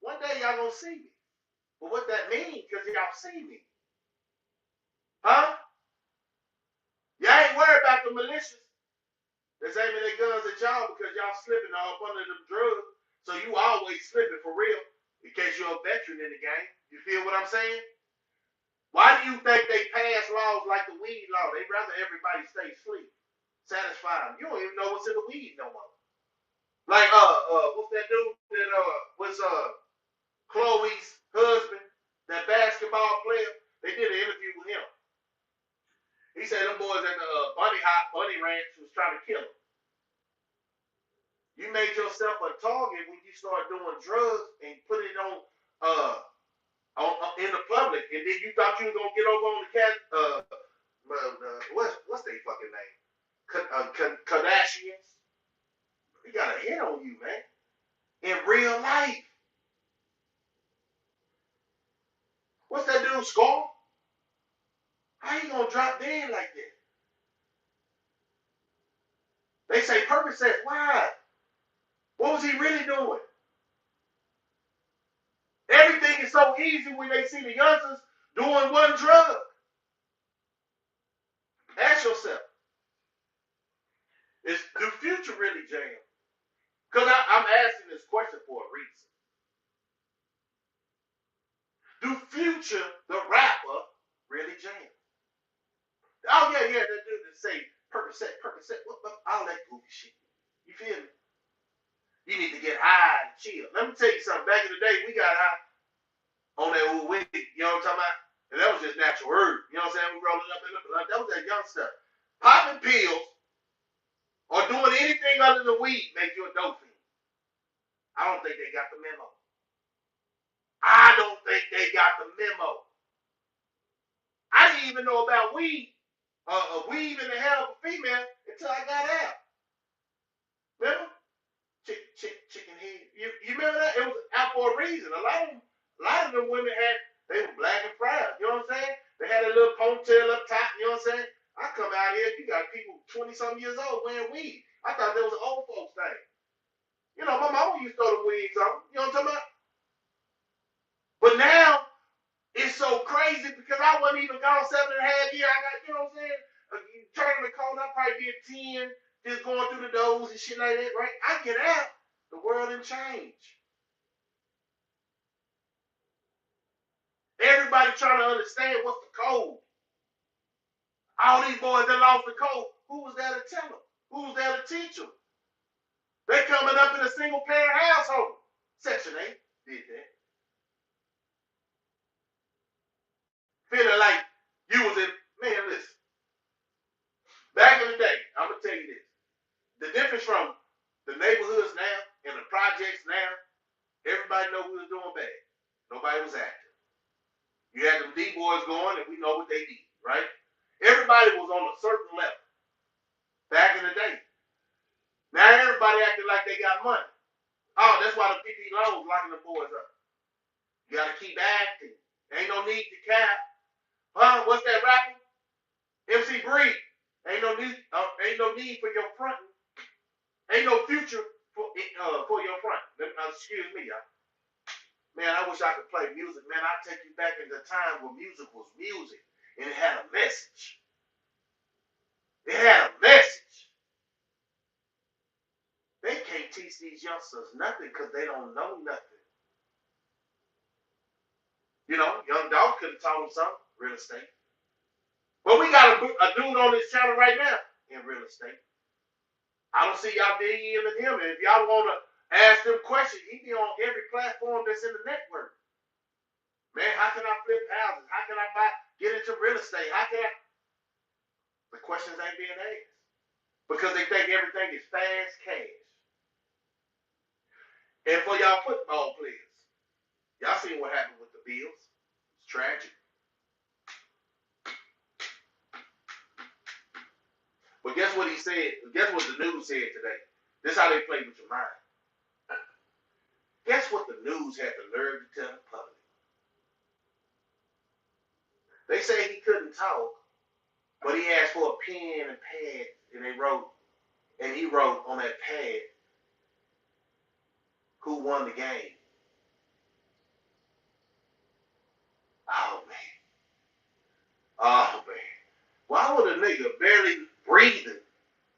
one day y'all gonna see me. But what that means, because y'all see me. Huh? Y'all ain't worried about the malicious that's aiming their guns at y'all because y'all slipping off under them drugs. So you always slipping for real in case you're a veteran in the game. You feel what I'm saying? Why do you think they pass laws like the weed law? They'd rather everybody stay asleep, satisfied. You don't even know what's in the weed no more. Like what's that dude that was Chloe's husband, that basketball player? They did an interview with him. He said them boys at the Bunny Ranch was trying to kill him. You made yourself a target when you start doing drugs and put it on in the public, and then you thought you was gonna get over on the cat. What's their fucking name? Kardashians. He got a hit on you, man. In real life. What's that dude, Scar? How you gonna drop dead like that? They say Percocet. Why? What was he really doing? Everything is so easy when they see the youngsters doing one drug. Ask yourself, is the Future really jam? Because I'm asking this question for a reason. Do Future, the rapper, really jam? Oh, yeah, that dude that say Percocet, all that goofy shit. You feel me? You need to get high and chill. Let me tell you something. Back in the day, we got high on that old weed. You know what I'm talking about? And that was just natural herb. You know what I'm saying? We rolling up in the blood. That was that young stuff. Popping pills or doing anything other than weed make you a dope fiend. I don't think they got the memo. I don't think they got the memo. I didn't even know about weed. Weave in the hair of a female until I got out. Remember? Chicken head. You remember that? It was out for a reason. A lot of them women they were black and proud. You know what I'm saying? They had a little ponytail up top. You know what I'm saying? I come out here, you got people 20-some years old wearing weed. I thought that was an old folks thing. You know, my mama used to throw the weeds on. You know what I'm talking about? But now, it's so crazy because I wasn't even gone 7.5 years. I got, you know what I'm saying? Turning the corner, I probably did 10, just going through the doors and shit like that, right? I get out, the world didn't change. Everybody trying to understand what's the code. All these boys that lost the code, who was there to tell them? Who was there to teach them? They coming up in a single parent household. Section 8 did that. Feeling like you was in, man, listen. Back in the day, I'm going to tell you this. The difference from the neighborhoods now and the projects now, everybody know who was doing bad. Nobody was active. You had them D-boys going, and we know what they did, right? Everybody was on a certain level back in the day. Now everybody acting like they got money. Oh, that's why the PD loans locking the boys up. You got to keep acting. Ain't no need to cap. Huh? What's that rapping? MC Breed. Ain't no need for your front. Ain't no future for your front. Excuse me, y'all. Man, I wish I could play music. Man, I'd take you back in the time when music was music and it had a message. It had a message. They can't teach these youngsters nothing because they don't know nothing. You know, Young Dog could have taught them something, real estate. But we got a dude on this channel right now in real estate. I don't see y'all DMing him. And if y'all want to ask them questions, he be on every platform that's in the network. Man, how can I flip houses? How can I get into real estate? How can I? The questions ain't being asked because they think everything is fast cash. And for y'all football players, y'all seen what happened with the Bills? It's tragic. But guess what he said? Guess what the news said today? This is how they play with your mind. Guess what the news had the nerve to tell the public? They say he couldn't talk, but he asked for a pen and pad, and he wrote on that pad who won the game. Oh man. Why would a nigga barely breathing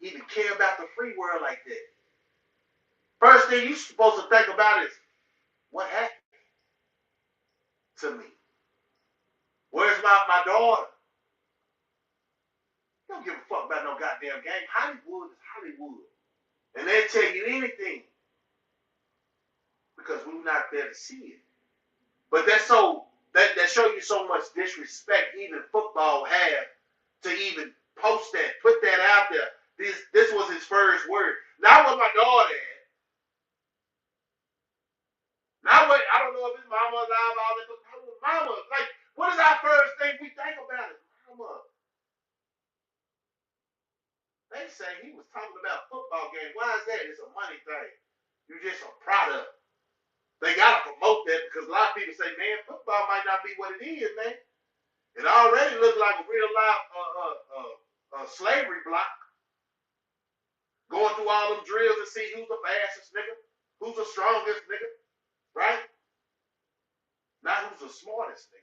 even care about the free world like that? First thing you supposed to think about is what happened to me. Where's my daughter? You don't give a fuck about no goddamn game. Hollywood is Hollywood. And they'll tell you anything. Because we're not there to see it. But that show you so much disrespect even football have to even post that, put that out there. This was his first word. Now what my daughter at. Now what, I don't know if his mama's alive, all that, but mama, like, what is our first thing we think about it? Mama. They say he was talking about football game. Why is that? It's a money thing. You're just a product. They got to promote that because a lot of people say, man, football might not be what it is, man. It already looks like a real life slavery block. Going through all them drills to see who's the fastest nigga, who's the strongest nigga, right? Not who's the smartest nigga.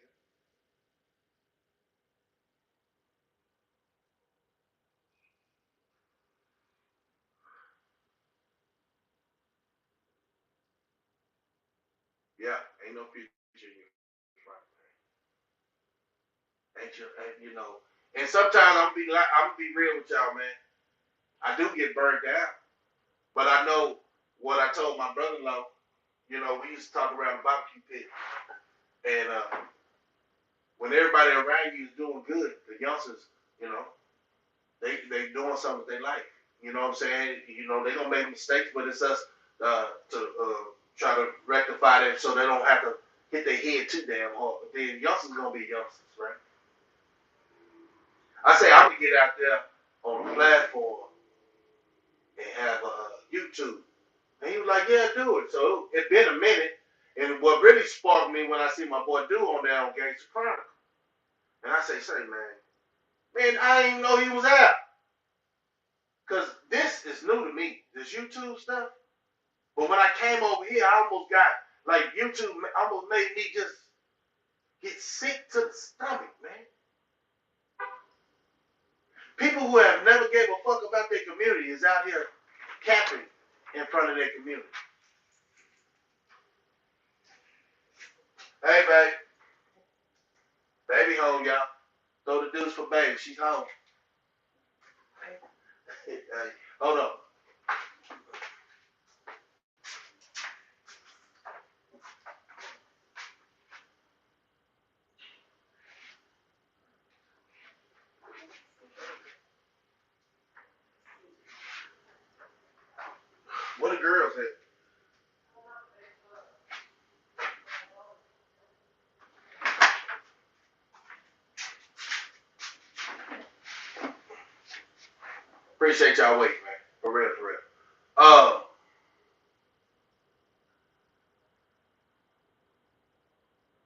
Yeah, ain't no future in your front, man. You know. And sometimes I'm gonna be real with y'all, man. I do get burnt out, but I know what I told my brother-in-law. You know, we used to talk around the barbecue pit, and when everybody around you is doing good, the youngsters, you know, they doing something they like. You know what I'm saying? You know, they gonna make mistakes, but it's us to try to rectify them so they don't have to hit their head too damn hard. But then youngsters gonna be youngsters, right? I say I'm gonna get out there on the platform and have YouTube. And he was like, yeah, do it. So it's been a minute. And what really sparked me when I see my boy Do on there on Gangsta Chronicle. And I say, man, I didn't even know he was out. Because this is new to me, this YouTube stuff. But when I came over here, I almost got, like, YouTube almost made me just get sick to the stomach, man. People who have never gave a fuck about their community is out here capping in front of their community. Hey, babe. she's home. Hold on. Where the girls at? Appreciate y'all waiting, man. For real, for real.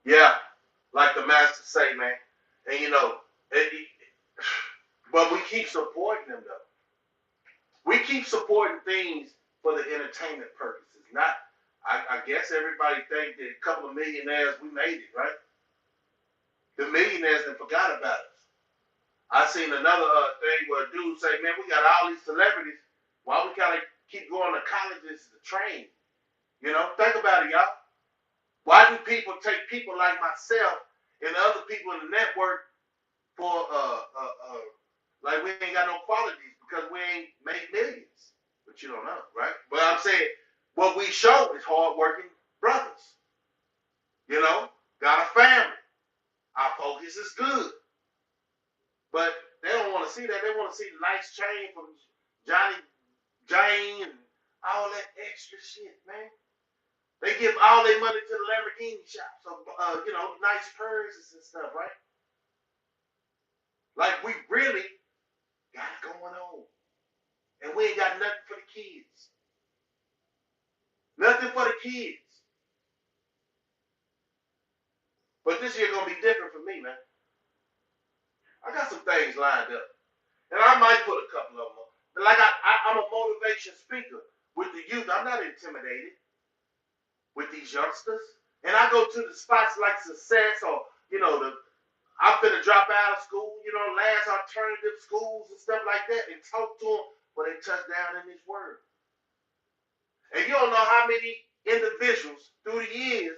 Yeah, like the master say, man. And you know, but we keep supporting them though. We keep supporting things for the entertainment purposes. Not, I guess everybody think that a couple of millionaires we made it, right? The millionaires then forgot about us. I seen another thing where a dude say, man, we got all these celebrities. Why we gotta keep going to colleges to train? You know, think about it, y'all. Why do people take people like myself and other people in the network for like we ain't got no qualities because we ain't made millions? But you don't know, right? But I'm saying what we show is hardworking brothers. You know, got a family. Our focus is good. But they don't want to see that. They want to see the nice chain from Johnny Jane and all that extra shit, man. They give all their money to the Lamborghini shop, so you know, nice purses and stuff, right? Like we really got it going on, and we ain't got nothing for the kids. Nothing for the kids. But this year gonna be different for me, man. I got some things lined up, and I might put a couple of them up. Like I'm a motivation speaker with the youth. I'm not intimidated with these youngsters. And I go to the spots like Success or, you know, I'm finna drop out of school, you know, last alternative schools and stuff like that and talk to them when they touch down in this word. And you don't know how many individuals through the years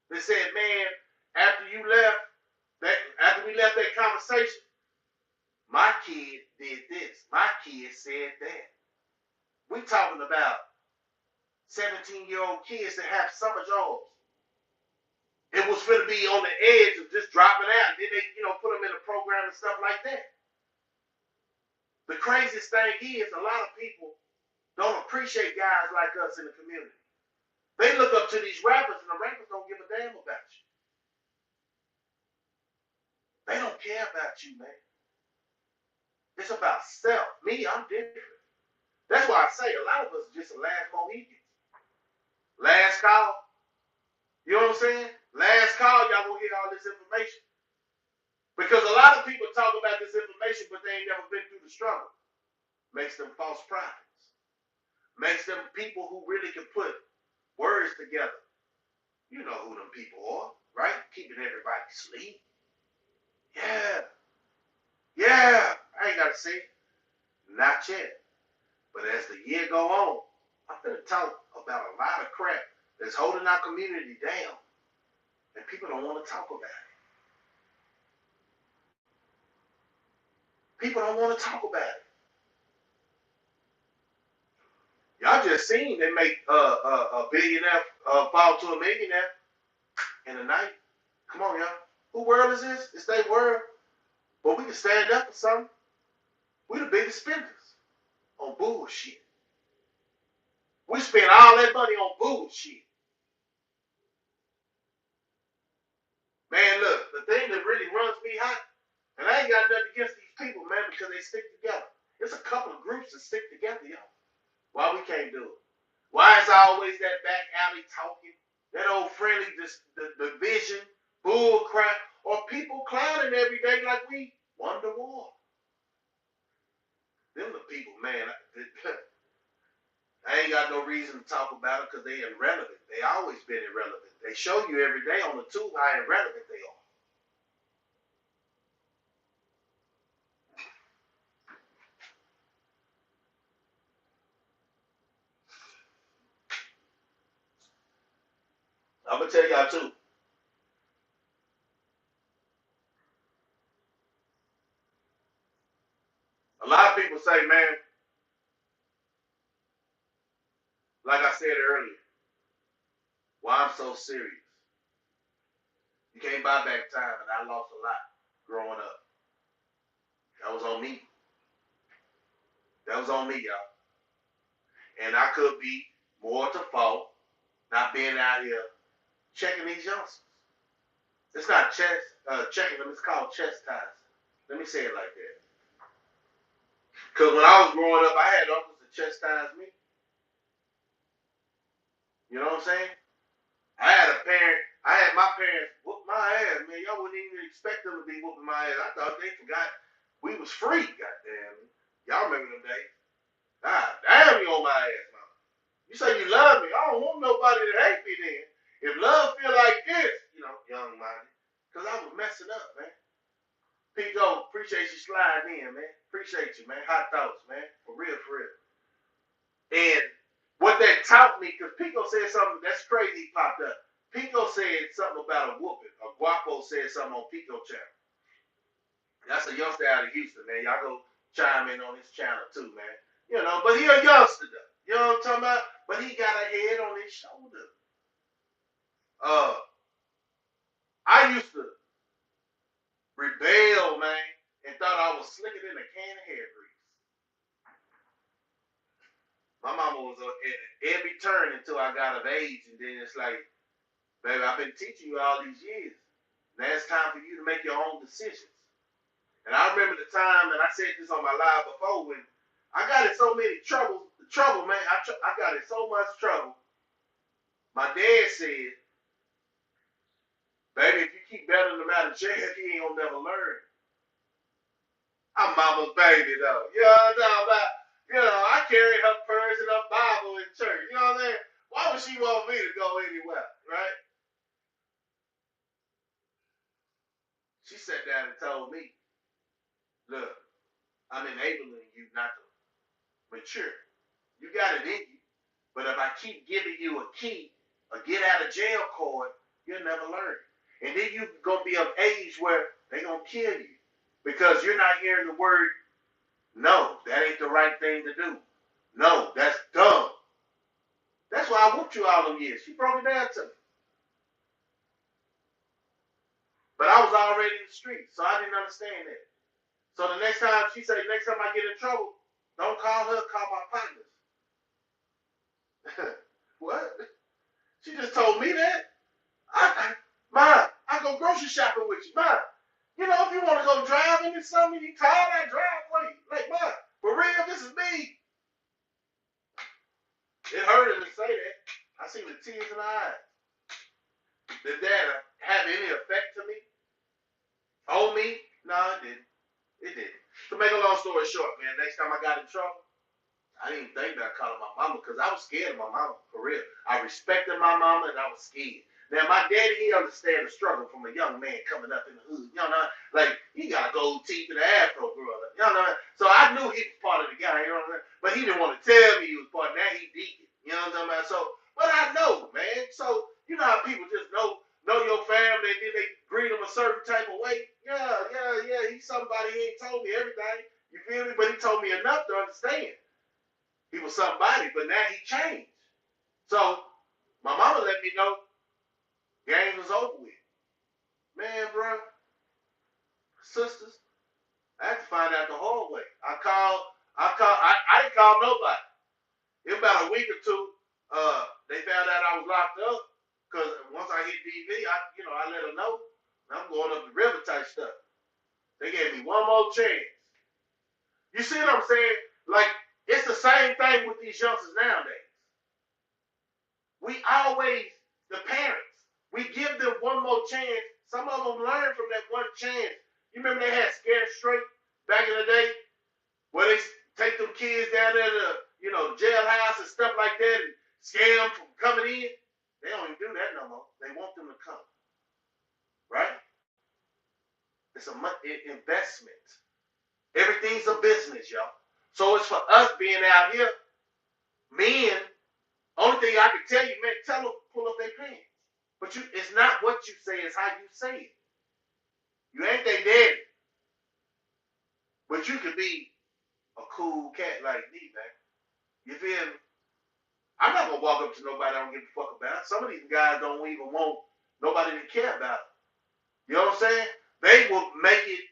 that said, man, after you left, after we left that conversation, my kid did this. My kid said that. We talking about 17-year-old kids that have summer jobs. It was going to be on the edge of just dropping out. Then they, you know, put them in a program and stuff like that. The craziest thing is a lot of people don't appreciate guys like us in the community. They look up to these rappers and the rappers don't give a damn about you. They don't care about you, man. It's about self. Me, I'm different. That's why I say a lot of us are just the last Mohicans. Last call. You know what I'm saying? Last call, y'all gonna get all this information. Because a lot of people talk about this information, but they ain't never been through the struggle. Makes them false prophets. Makes them people who really can put words together. You know who them people are, right? Keeping everybody asleep. Yeah. Yeah. I ain't got to say it. Not yet. But as the year go on, I'm going to talk about a lot of crap that's holding our community down. And people don't want to talk about it. People don't want to talk about it. Y'all just seen they make a billionaire fall to a millionaire in a night. Come on, y'all. Who world is this? It's their world. But we can stand up for something. We the biggest spenders on bullshit. We spend all that money on bullshit. Man, look, the thing that really runs me hot, and I ain't got nothing against these people, man, because they stick together. There's a couple of groups that stick together, y'all. Why we can't do it? Why is always that back alley talking? That old friendly division, bull crap, or people clowning every day like we won the war. Them the people, man. I ain't got no reason to talk about it because they're irrelevant. They always been irrelevant. They show you every day on the tube how irrelevant they are. I'm gonna tell y'all too. said earlier, why I'm so serious. You can't buy back time, and I lost a lot growing up. That was on me. That was on me, y'all. And I could be more to fault not being out here checking these youngsters. It's not checking them, it's called chastising. Let me say it like that. Because when I was growing up, I had uncles to chastise me. You know what I'm saying? I had my parents whoop my ass, man. Y'all wouldn't even expect them to be whooping my ass. I thought they forgot we was free, goddamn. Y'all remember them days? God damn, you on my ass, man. You say you love me. I don't want nobody to hate me then. If love feel like this, young minded. Because I was messing up, man. Pico, appreciate you sliding in, man. Appreciate you, man. Hot thoughts, man. For real, for real. And what that taught me, because Pico said something that's crazy, he popped up. Pico said something about a whooping. A Guapo said something on Pico channel. That's a youngster out of Houston, man. Y'all go chime in on his channel too, man. But he a youngster though. You know what I'm talking about? But he got a head on his shoulder. I used to rebel, man, and thought I was slicker than a can of hair grease. My mama was at every turn until I got of age, and then it's like, baby, I've been teaching you all these years. Now it's time for you to make your own decisions. And I remember the time, and I said this on my live before, when I got in so many trouble, man, I got in so much trouble. My dad said, baby, if you keep bailing him out of jail, he ain't gonna never learn. I'm mama's baby, though. You know what I'm talking about? I carry her purse and her Bible in church. You know what I'm saying? Why would she want me to go anywhere, right? She sat down and told me, look, I'm enabling you not to mature. You got it in you. But if I keep giving you a key, a get out of jail card, you'll never learn. And then you're going to be of age where they're going to kill you because you're not hearing the word, no, that ain't the right thing to do. No, that's dumb. That's why I whooped you all them years. She broke it down to me. But I was already in the street, so I didn't understand that. So the next time, she said, next time I get in trouble, don't call her, call my partners. What? She just told me that. Ma, I go grocery shopping with you. Ma, if you want to go driving or something, you tired, I drive for you. Like, Ma, for real, this is me. It hurt her to say that. I seen the tears in her eyes. Did that have any effect to me? On me? No, it didn't. It didn't. To make a long story short, man, next time I got in trouble, I didn't even think about calling my mama because I was scared of my mama, for real. I respected my mama and I was scared. Now, my daddy, he understands the struggle from a young man coming up in the hood. Like, he got gold teeth and an afro brother. So I knew he was part of the guy, but he didn't want to tell me he was part of that. He deacon, you know what I'm talking about? So, but I know, man. So, you know how people just know your family and then they greet them a certain type of way? Yeah. He's somebody, he ain't told me everything. You feel me? But he told me enough to understand. He was somebody, but now he changed. So, my mama let me know game was over with. Man, bro, sisters, I had to find out the hard way. I didn't call nobody. It was about a week or two, they found out I was locked up, because once I hit DV, I let them know, I'm going up the river type stuff. They gave me one more chance. You see what I'm saying? Like, it's the same thing with these youngsters nowadays. We always, the parents, we give them one more chance. Some of them learn from that one chance. You remember they had Scared Straight back in the day? Where they take them kids down there to, the jailhouse and stuff like that and scare them from coming in. They don't even do that no more. They want them to come. Right? It's an investment. Everything's a business, y'all. So it's for us being out here, men, only thing I can tell you, man, tell them pull up their pants. But it's not what you say, it's how you say it. You ain't their daddy. But you could be a cool cat like me, man. You feel me? I'm not gonna walk up to nobody I don't give a fuck about. Some of these guys don't even want nobody to care about them. You know what I'm saying? They will make it,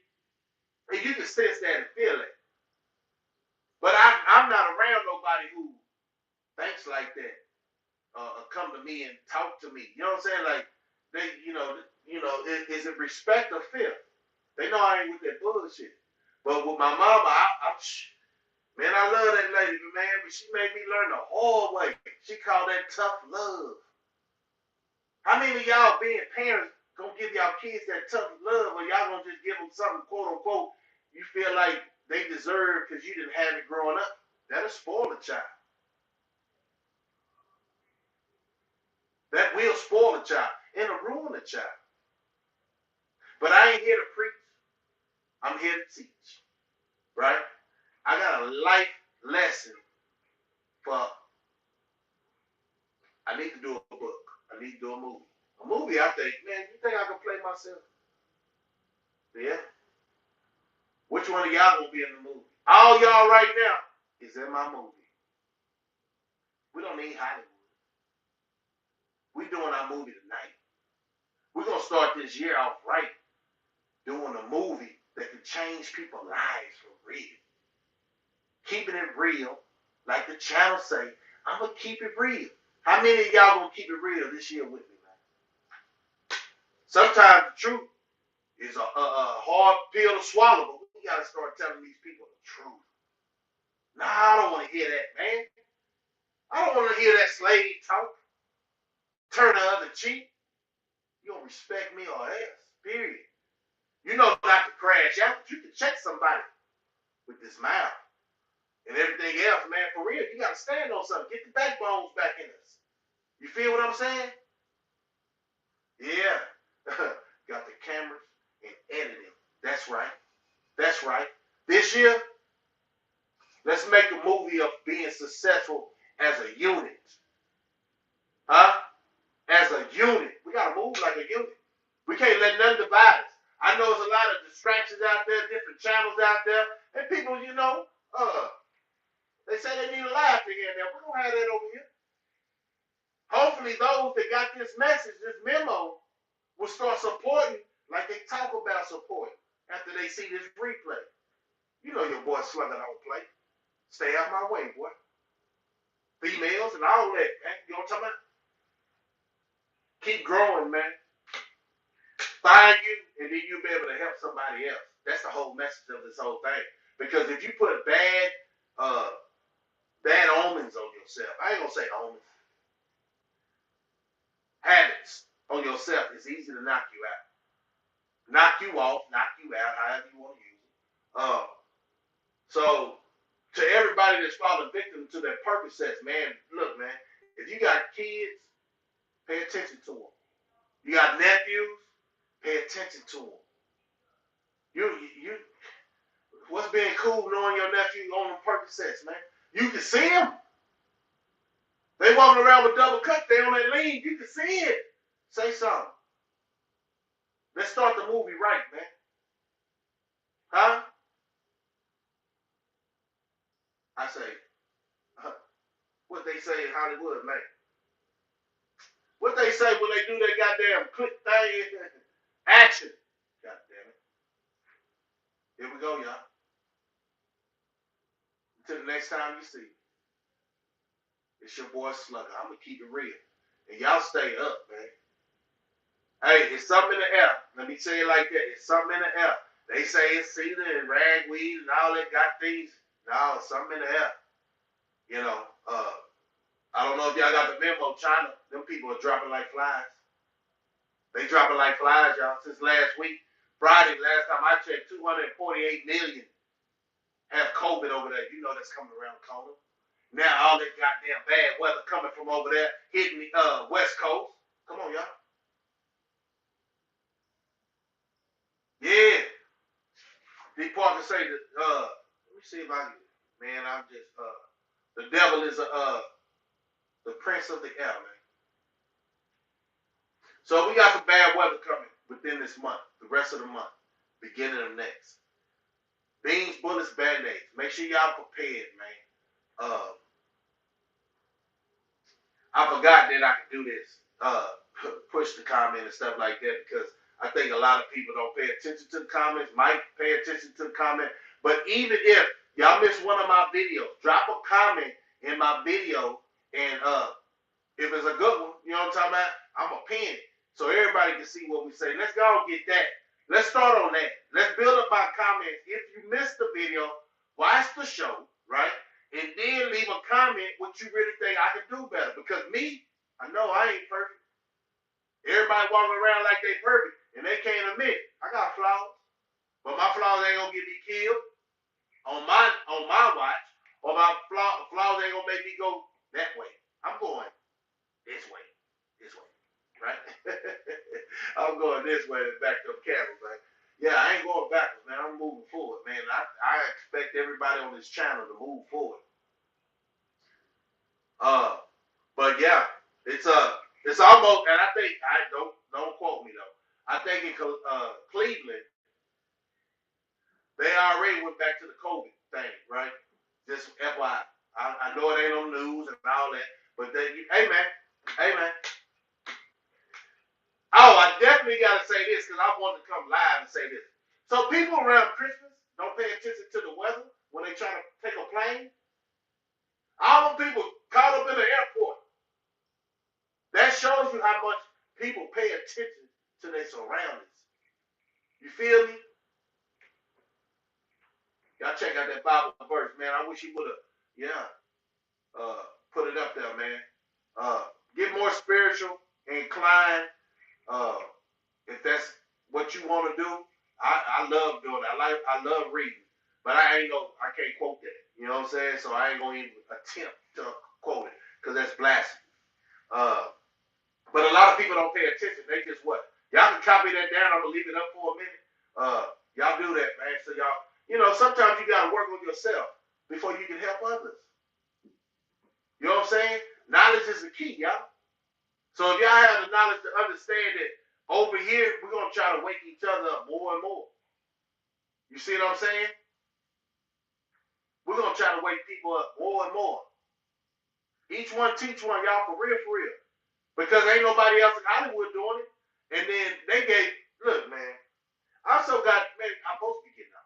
and you can sense that and feel it. But I'm not around nobody who thinks like that. Come to me and talk to me. You know what I'm saying? Like they, is it respect or fear? They know I ain't with that bullshit. But with my mama, man, I love that lady, man, but she made me learn the hard way. She called that tough love. How many of y'all being parents gonna give y'all kids that tough love, or y'all gonna just give them something, quote unquote, you feel like they deserve because you didn't have it growing up? That'll spoil a child. That will spoil a child and it'll ruin a child. But I ain't here to preach. I'm here to teach. Right? I got a life lesson for. I need to do a book. I need to do a movie. A movie, I think, man, you think I can play myself? Yeah. Which one of y'all gonna be in the movie? All y'all right now is in my movie. We don't need Hollywood. We doing our movie tonight. We're gonna start this year off right, doing a movie that can change people's lives for real. Keeping it real, like the channel say, I'm gonna keep it real. How many of y'all gonna keep it real this year with me, man? Sometimes the truth is a hard pill to swallow, but we gotta start telling these people the truth. Nah, I don't want to hear that, man. I don't want to hear that slave talk. Turn the other cheek. You don't respect me or else. Period. You know not to crash out, but you can check somebody with this mouth. And everything else, man, for real, you got to stand on something. Get the backbones back in us. You feel what I'm saying? Yeah. Got the cameras and editing. That's right. That's right. This year, let's make a movie of being successful as a unit. Huh? As a unit. We got to move like a unit. We can't let nothing divide us. I know there's a lot of distractions out there, different channels out there, and people, they say they need a laugh here and there. We don't have that over here. Hopefully those that got this message, this memo, will start supporting like they talk about supporting after they see this replay. You know your boy Slugger don't play. Stay out my way, boy. Females and all that, man. You know what I'm talking about? Keep growing, man. Find you, and then you'll be able to help somebody else. That's the whole message of this whole thing. Because if you put bad omens on yourself, I ain't gonna say omens, habits on yourself, it's easy to knock you out. Knock you off, knock you out, however you want to use it. So to everybody that's falling victim to their Percocets, man, look, man, if you got kids, pay attention to them. You got nephews, pay attention to them. You what's being cool knowing your nephew on the Percocets, man? You can see them. They walking around with double cup. They on that lean. You can see it. Say something. Let's start the movie right, man. Huh? I say, what they say in Hollywood, man. What they say when they do their goddamn click thing, action. God damn it. Here we go, y'all. Until the next time you see me. It's your boy Slugger. I'm going to keep it real. And y'all stay up, man. Hey, it's something in the air. Let me tell you like that. It's something in the air. They say it's cedar and ragweed and all that got things. No, it's something in the air. I don't know if y'all got the memo. China, them people are dropping like flies. They dropping like flies, y'all, since last week. Friday, last time I checked, 248 million have COVID over there. You know that's coming around the corner. Now all that goddamn bad weather coming from over there, hitting the West Coast. Come on, y'all. Yeah. D. Parker say that, let me see if I can, man, I'm just, the devil is the prince of the air, man. So we got some bad weather coming within this month, the rest of the month, beginning of next. Beans, bullets, band-aids. Make sure y'all prepared, man. I forgot that I could do this. Push the comment and stuff like that because I think a lot of people don't pay attention to the comments. Might pay attention to the comment, but even if y'all miss one of my videos, drop a comment in my video, and if it's a good one, you know what I'm talking about, I'm gonna pin it so everybody can see what we say. Let's go and get that. Let's start on that. Let's build up our comments. If you missed the video, watch the show, right? And then leave a comment what you really think I can do better. Because me, I know I ain't perfect. Everybody walking around like they perfect, and they can't admit it. I got flaws, but my flaws ain't gonna get me killed on my watch, or my flaws ain't gonna make me go that way. I'm going this way, right? I'm going this way to back up camera, man. Yeah, I ain't going backwards, man. I'm moving forward, man. I expect everybody on this channel to move forward. But yeah, it's almost, and I think don't quote me though. I think in Cleveland, they already went back to the COVID thing, right? Just FYI. I know it ain't on the news and all that, but hey man. Oh, I definitely gotta say this because I want to come live and say this. So people around Christmas don't pay attention to the weather when they try to take a plane. All them people caught up in the airport. That shows you how much people pay attention to their surroundings. You feel me? Y'all check out that Bible verse, man. I wish he would have, put it up there, man. Get more spiritual, inclined. If that's what you want to do, I love doing it. I love reading, but I can't quote that. You know what I'm saying? So I ain't gonna even attempt to quote it because that's blasphemy. But a lot of people don't pay attention. They just what? Y'all can copy that down. I'm gonna leave it up for a minute. Y'all do that, man. So y'all, sometimes you gotta work on yourself before you can help others. You know what I'm saying? Knowledge is the key, y'all. So if y'all have the knowledge to understand that over here, we're gonna try to wake each other up more and more. You see what I'm saying? We're gonna try to wake people up more and more. Each one teach one, y'all, for real. Because ain't nobody else in Hollywood doing it. And then look, man, I'm supposed to be getting up.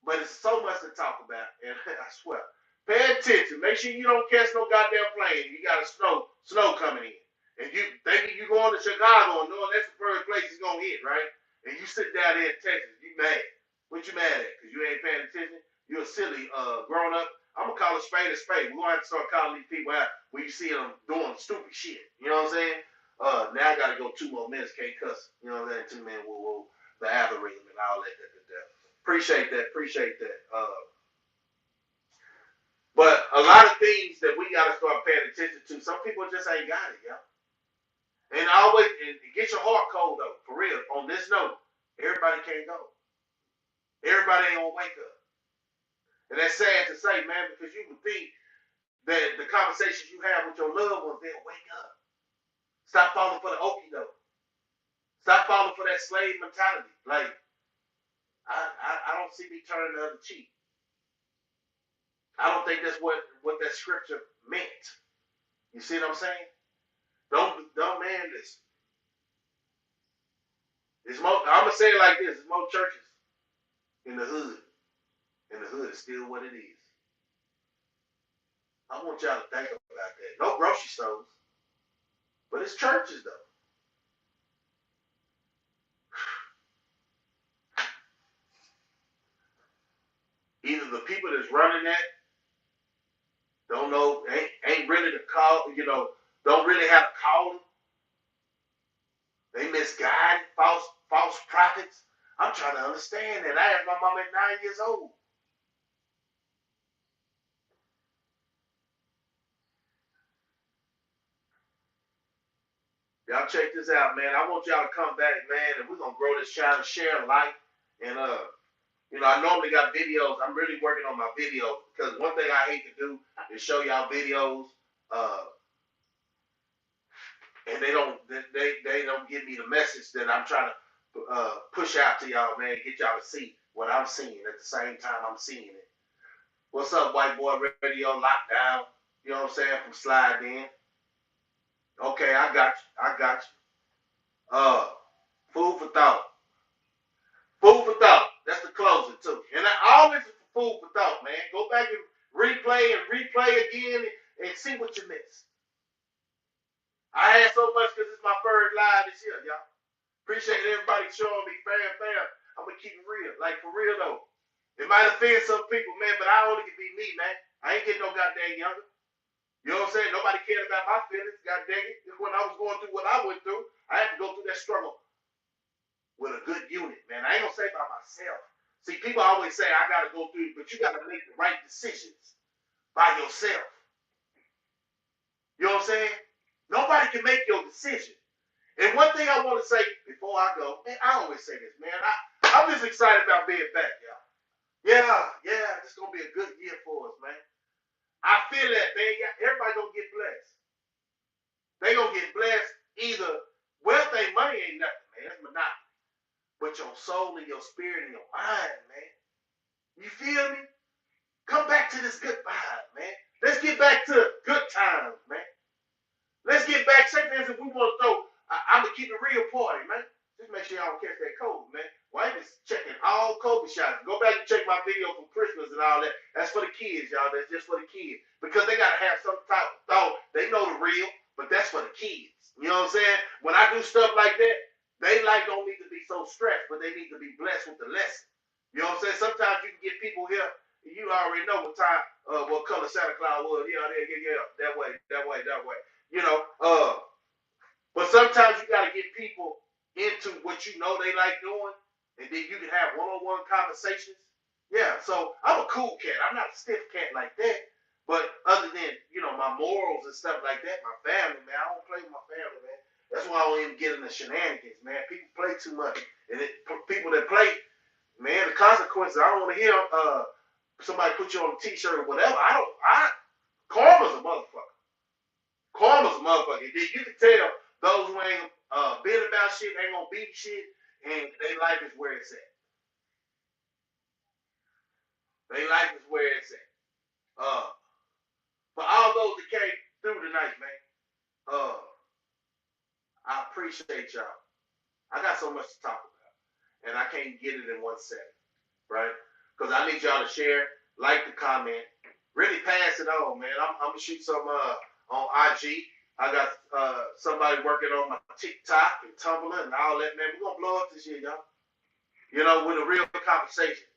But it's so much to talk about, and I swear. Pay attention. Make sure you don't catch no goddamn plane. You got a snow coming in. And you thinking you going to Chicago and knowing that's the first place it's gonna hit, right? And you sit down there in Texas, you mad. What you mad at? Because you ain't paying attention? You're a silly grown up. I'm gonna call a spade a spade. We're gonna have to start calling these people out when you see them doing stupid shit. You know what I'm saying? Now I gotta go 2 more minutes, can't cuss. You know what I'm saying? 2 minutes, whoa, the algorithm and all that. Appreciate that. But a lot of things that we gotta start paying attention to. Some people just ain't got it, y'all. And always get your heart cold though, for real. On this note, everybody can't go. Everybody ain't gonna wake up. And that's sad to say, man, because you would think that the conversations you have with your loved ones, they'll wake up. Stop falling for the okie doke. Stop falling for that slave mentality. Like, I don't see me turning the other cheek. I don't think that's what that scripture meant. You see what I'm saying? Don't man, listen. I'm gonna say it like this: there's more churches in the hood, and the hood is still what it is. I want y'all to think about that. No grocery stores, but it's churches though. Either the people that's running that don't know, ain't really the call, don't really have a calling. They misguide false prophets. I'm trying to understand that. I had my mom at 9 years old. Y'all check this out, man. I want y'all to come back, man, and we're gonna grow this channel, share life, and I normally got videos. I'm really working on my videos because one thing I hate to do is show y'all videos, and they don't give me the message that I'm trying to push out to y'all, man. Get y'all to see what I'm seeing at the same time I'm seeing it. What's up, White Boy Radio Lockdown? You know what I'm saying? From Slide In. Okay, I got you. I got you. Food for thought. Food for thought. That's the closer too. And I always food for thought, man. Go back and replay again and see what you missed. I had so much because it's my first live this year, y'all. Appreciate everybody showing me fam. I'm gonna keep it real, like for real though. It might offend some people, man, but I only can be me, man. I ain't getting no goddamn younger. You know what I'm saying? Nobody cared about my feelings. God dang it. When I was going through what I went through, I had to go through that struggle with a good unit, man. I ain't gonna say by myself. See, people always say I gotta go through, but you gotta make the right decisions by yourself. You know what I'm saying? Nobody can make your decision. And one thing I want to say before I go, man, I always say this, man. I'm just excited about being back, y'all. Yeah, it's gonna be a good year for us, man. I feel that, man. Everybody gonna get blessed. They gonna get blessed either wealth ain't money ain't nothing, man. That's monopoly. But your soul and your spirit and your mind, man. You feel me? Come back to this good vibe, man. Let's get back to good times, man. Let's get back. Say things if we want to throw. I'm gonna keep it real party, man. Just make sure y'all don't catch that COVID, man. Wife is checking all COVID shots. Go back and check my video from Christmas and all that. That's for the kids, y'all. That's just for the kids. Because they gotta have some type of thought. They know the real, but that's for the kids. You know what I'm saying? When I do stuff like that, they like don't need to be so stressed, but they need to be blessed with the lesson. You know what I'm saying? Sometimes you can get people here, you already know what color Santa Claus was. Yeah, that way. You know, but sometimes you got to get people into what you know they like doing, and then you can have one-on-one conversations. Yeah, so I'm a cool cat. I'm not a stiff cat like that. But other than, my morals and stuff like that, my family, man, I don't play with my family, man. That's why I don't even get in the shenanigans, man. People play too much. And people that play, man, the consequences, I don't want to hear somebody put you on a t-shirt or whatever. Karma's a motherfucker. Karma's a motherfucker. You can tell those who ain't been about shit ain't gonna beat shit, and their life is where it's at. Their life is where it's at. For all those that came through tonight, man, I appreciate y'all. I got so much to talk about, and I can't get it in 1 second, right? Because I need y'all to share, like the comment, really pass it on, man. I'm gonna shoot some on IG. I got somebody working on my TikTok and Tumblr and all that, man. We're gonna blow up this year, y'all. With a real conversation.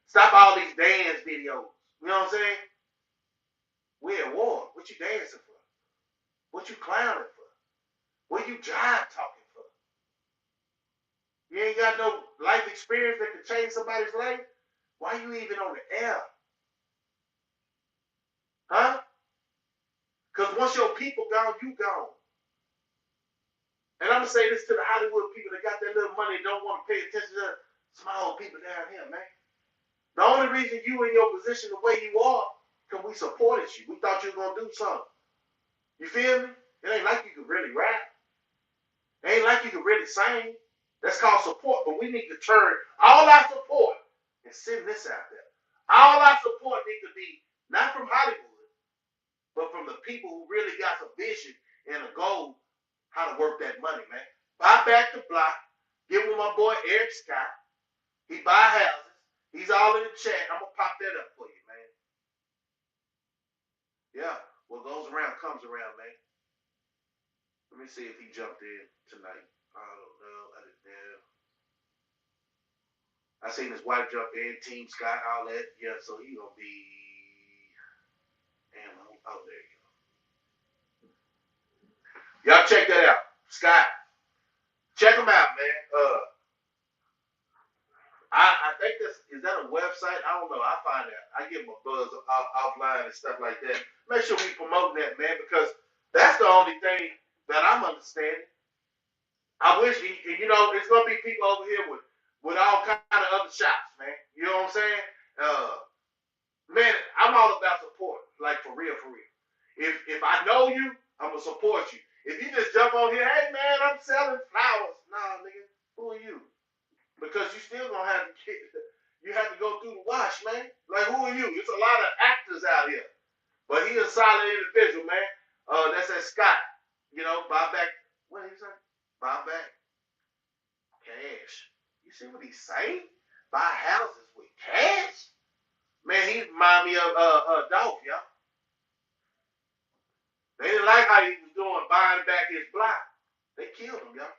Stop all these dance videos. You know what I'm saying? We're at war. What you dancing for? What you clowning for? What you jive talking for? You ain't got no life experience that can change somebody's life? Why you even on the air? Huh? Because once your people gone, you gone. And I'm going to say this to the Hollywood people that got that little money and don't want to pay attention to small people down here, man. The only reason you in your position the way you are, because we supported you. We thought you were going to do something. You feel me? It ain't like you could really rap. It ain't like you could really sing. That's called support. But we need to turn all our support and send this out there. All our support needs to be not from Hollywood, but from the people who really got some vision and a goal how to work that money, man. Buy back the block. Get with my boy Eric Scott. He buy houses. He's all in the chat. I'm going to pop that up for you, man. Yeah. What goes around comes around, man. Let me see if he jumped in tonight. I don't know. I didn't know. I seen his wife jump in, Team Scott, all that. Yeah, so he going to be... Oh, there you go. Y'all check that out. Scott. Check him out, man. I think is that a website? I don't know. I'll find out. I give him a buzz offline and stuff like that. Make sure we promote that, man, because that's the only thing that I'm understanding. I wish, it's going to be people over here with all kind of other shops, man. You know what I'm saying? Man, I'm all about support, like for real. If I know you, I'm going to support you. If you just jump on here, hey, man, I'm selling flowers. Nah, nigga, who are you? Because you still gonna have to go through the wash, man. Like, who are you? It's a lot of actors out here. But he's a solid individual, man. That's at Scott. By buy back. What did he say? Buy back cash. You see what he's saying? Buy houses with cash. Man, he remind me of Dolph, y'all. They didn't like how he was doing buying back his block. They killed him, y'all.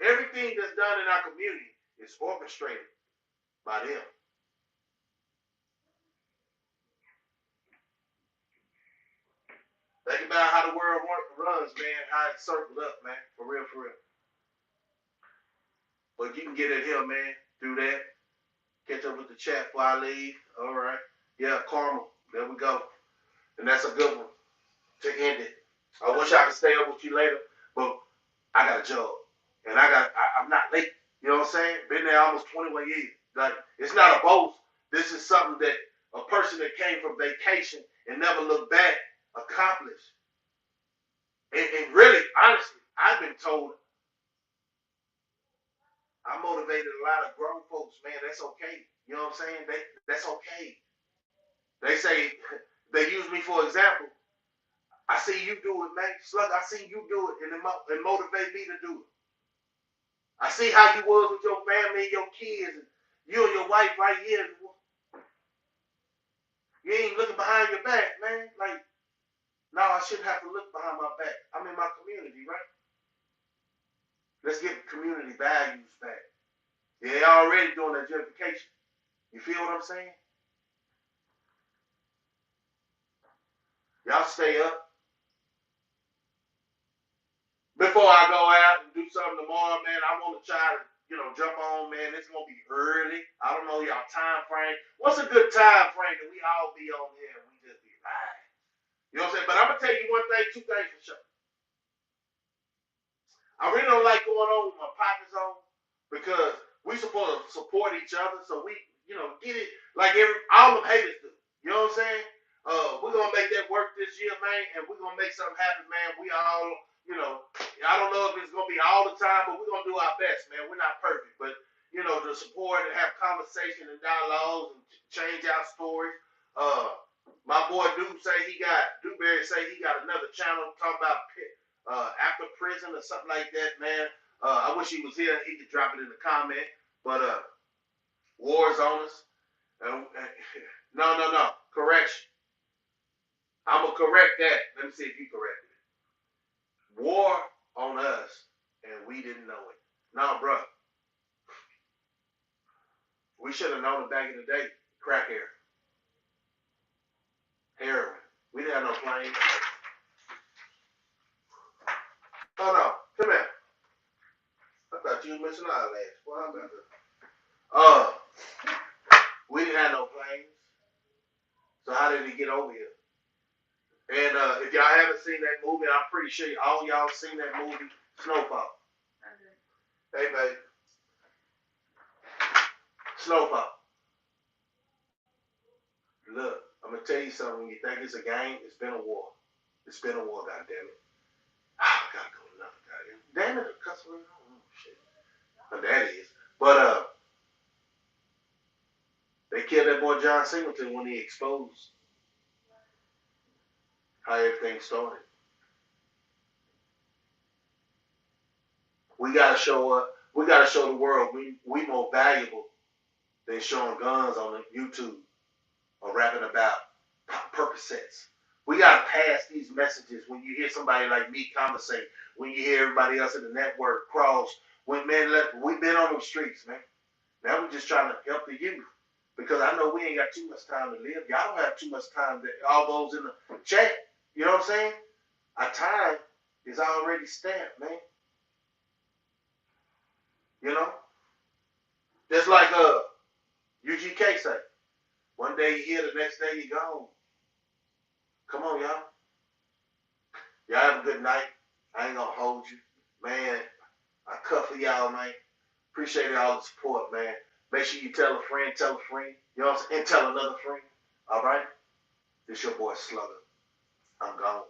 Everything that's done in our community is orchestrated by them. Think about how the world runs, man. How it's circled up, man. For real, for real. But you can get it here, man. Do that. Catch up with the chat before I leave. All right. Yeah, karma. There we go. And that's a good one to end it. I wish I could stay up with you later, but I got a job. And I'm not late. You know what I'm saying? Been there almost 21 years. Like, it's not a boast. This is something that a person that came from vacation and never looked back accomplished. And really, honestly, I've been told I motivated a lot of grown folks, man. That's okay. You know what I'm saying? That's okay. They say, they use me for example. I see you do it, man. Slug, I see you do it, and it motivate me to do it. I see how you was with your family and your kids, and you and your wife right here. You ain't looking behind your back, man. Like, no, I shouldn't have to look behind my back. I'm in my community, right? Let's get community values back. They're already doing that gentrification. You feel what I'm saying? Y'all stay up. Before I go out and do something tomorrow, man, I want to try to, jump on, man. It's going to be early. I don't know y'all time frame. What's a good time frame that we all be on here and we just be live? You know what I'm saying? But I'm going to tell you one thing, two things for sure. I really don't like going on with my partners on because we supposed to support each other. So we, get it like all them haters do. You know what I'm saying? We're going to make that work this year, man, and we're going to make something happen, man. We all, I don't know if it's going to be all the time, but we're going to do our best, man. We're not perfect, but, to support and have conversation and dialogues and change our stories. My boy Dewberry say he got another channel talking about after prison or something like that, man. I wish he was here. He could drop it in the comment. But war's on us. No. Correction. I'm going to correct that. Let me see if you corrected it. War on us, and we didn't know it. No, bro. We should have known it back in the day. Crack era. Heroin. We didn't have no planes. Oh, no. Come here. I thought you were missing out last. What happened to we didn't have no planes. So how did he get over here? And if y'all haven't seen that movie, I'm pretty sure all y'all seen that movie, Snowfall. Hey, baby. Snowfall. Look, I'm going to tell you something. When you think it's a game, it's been a war. It's been a war, goddammit. I gotta go to another goddamn. Damn it, a customer. Oh, shit. But that is. But, they killed that boy John Singleton when he exposed how everything started. We gotta show up. We gotta show the world we more valuable than showing guns on YouTube or rapping about Percocets. We gotta pass these messages when you hear somebody like me conversate, when you hear everybody else in the network cross. We've been on the streets, man. Now we're just trying to help the youth. Because I know we ain't got too much time to live. Y'all don't have too much time to all those in the chat. You know what I'm saying? Our time is already stamped, man. Just like UGK say. One day you here, the next day you gone. Come on, y'all. Y'all have a good night. I ain't gonna hold you. Man, I cut for y'all, man. Appreciate all the support, man. Make sure you tell a friend, you know what I'm saying? And tell another friend. All right? This your boy Slugger. I'm gone.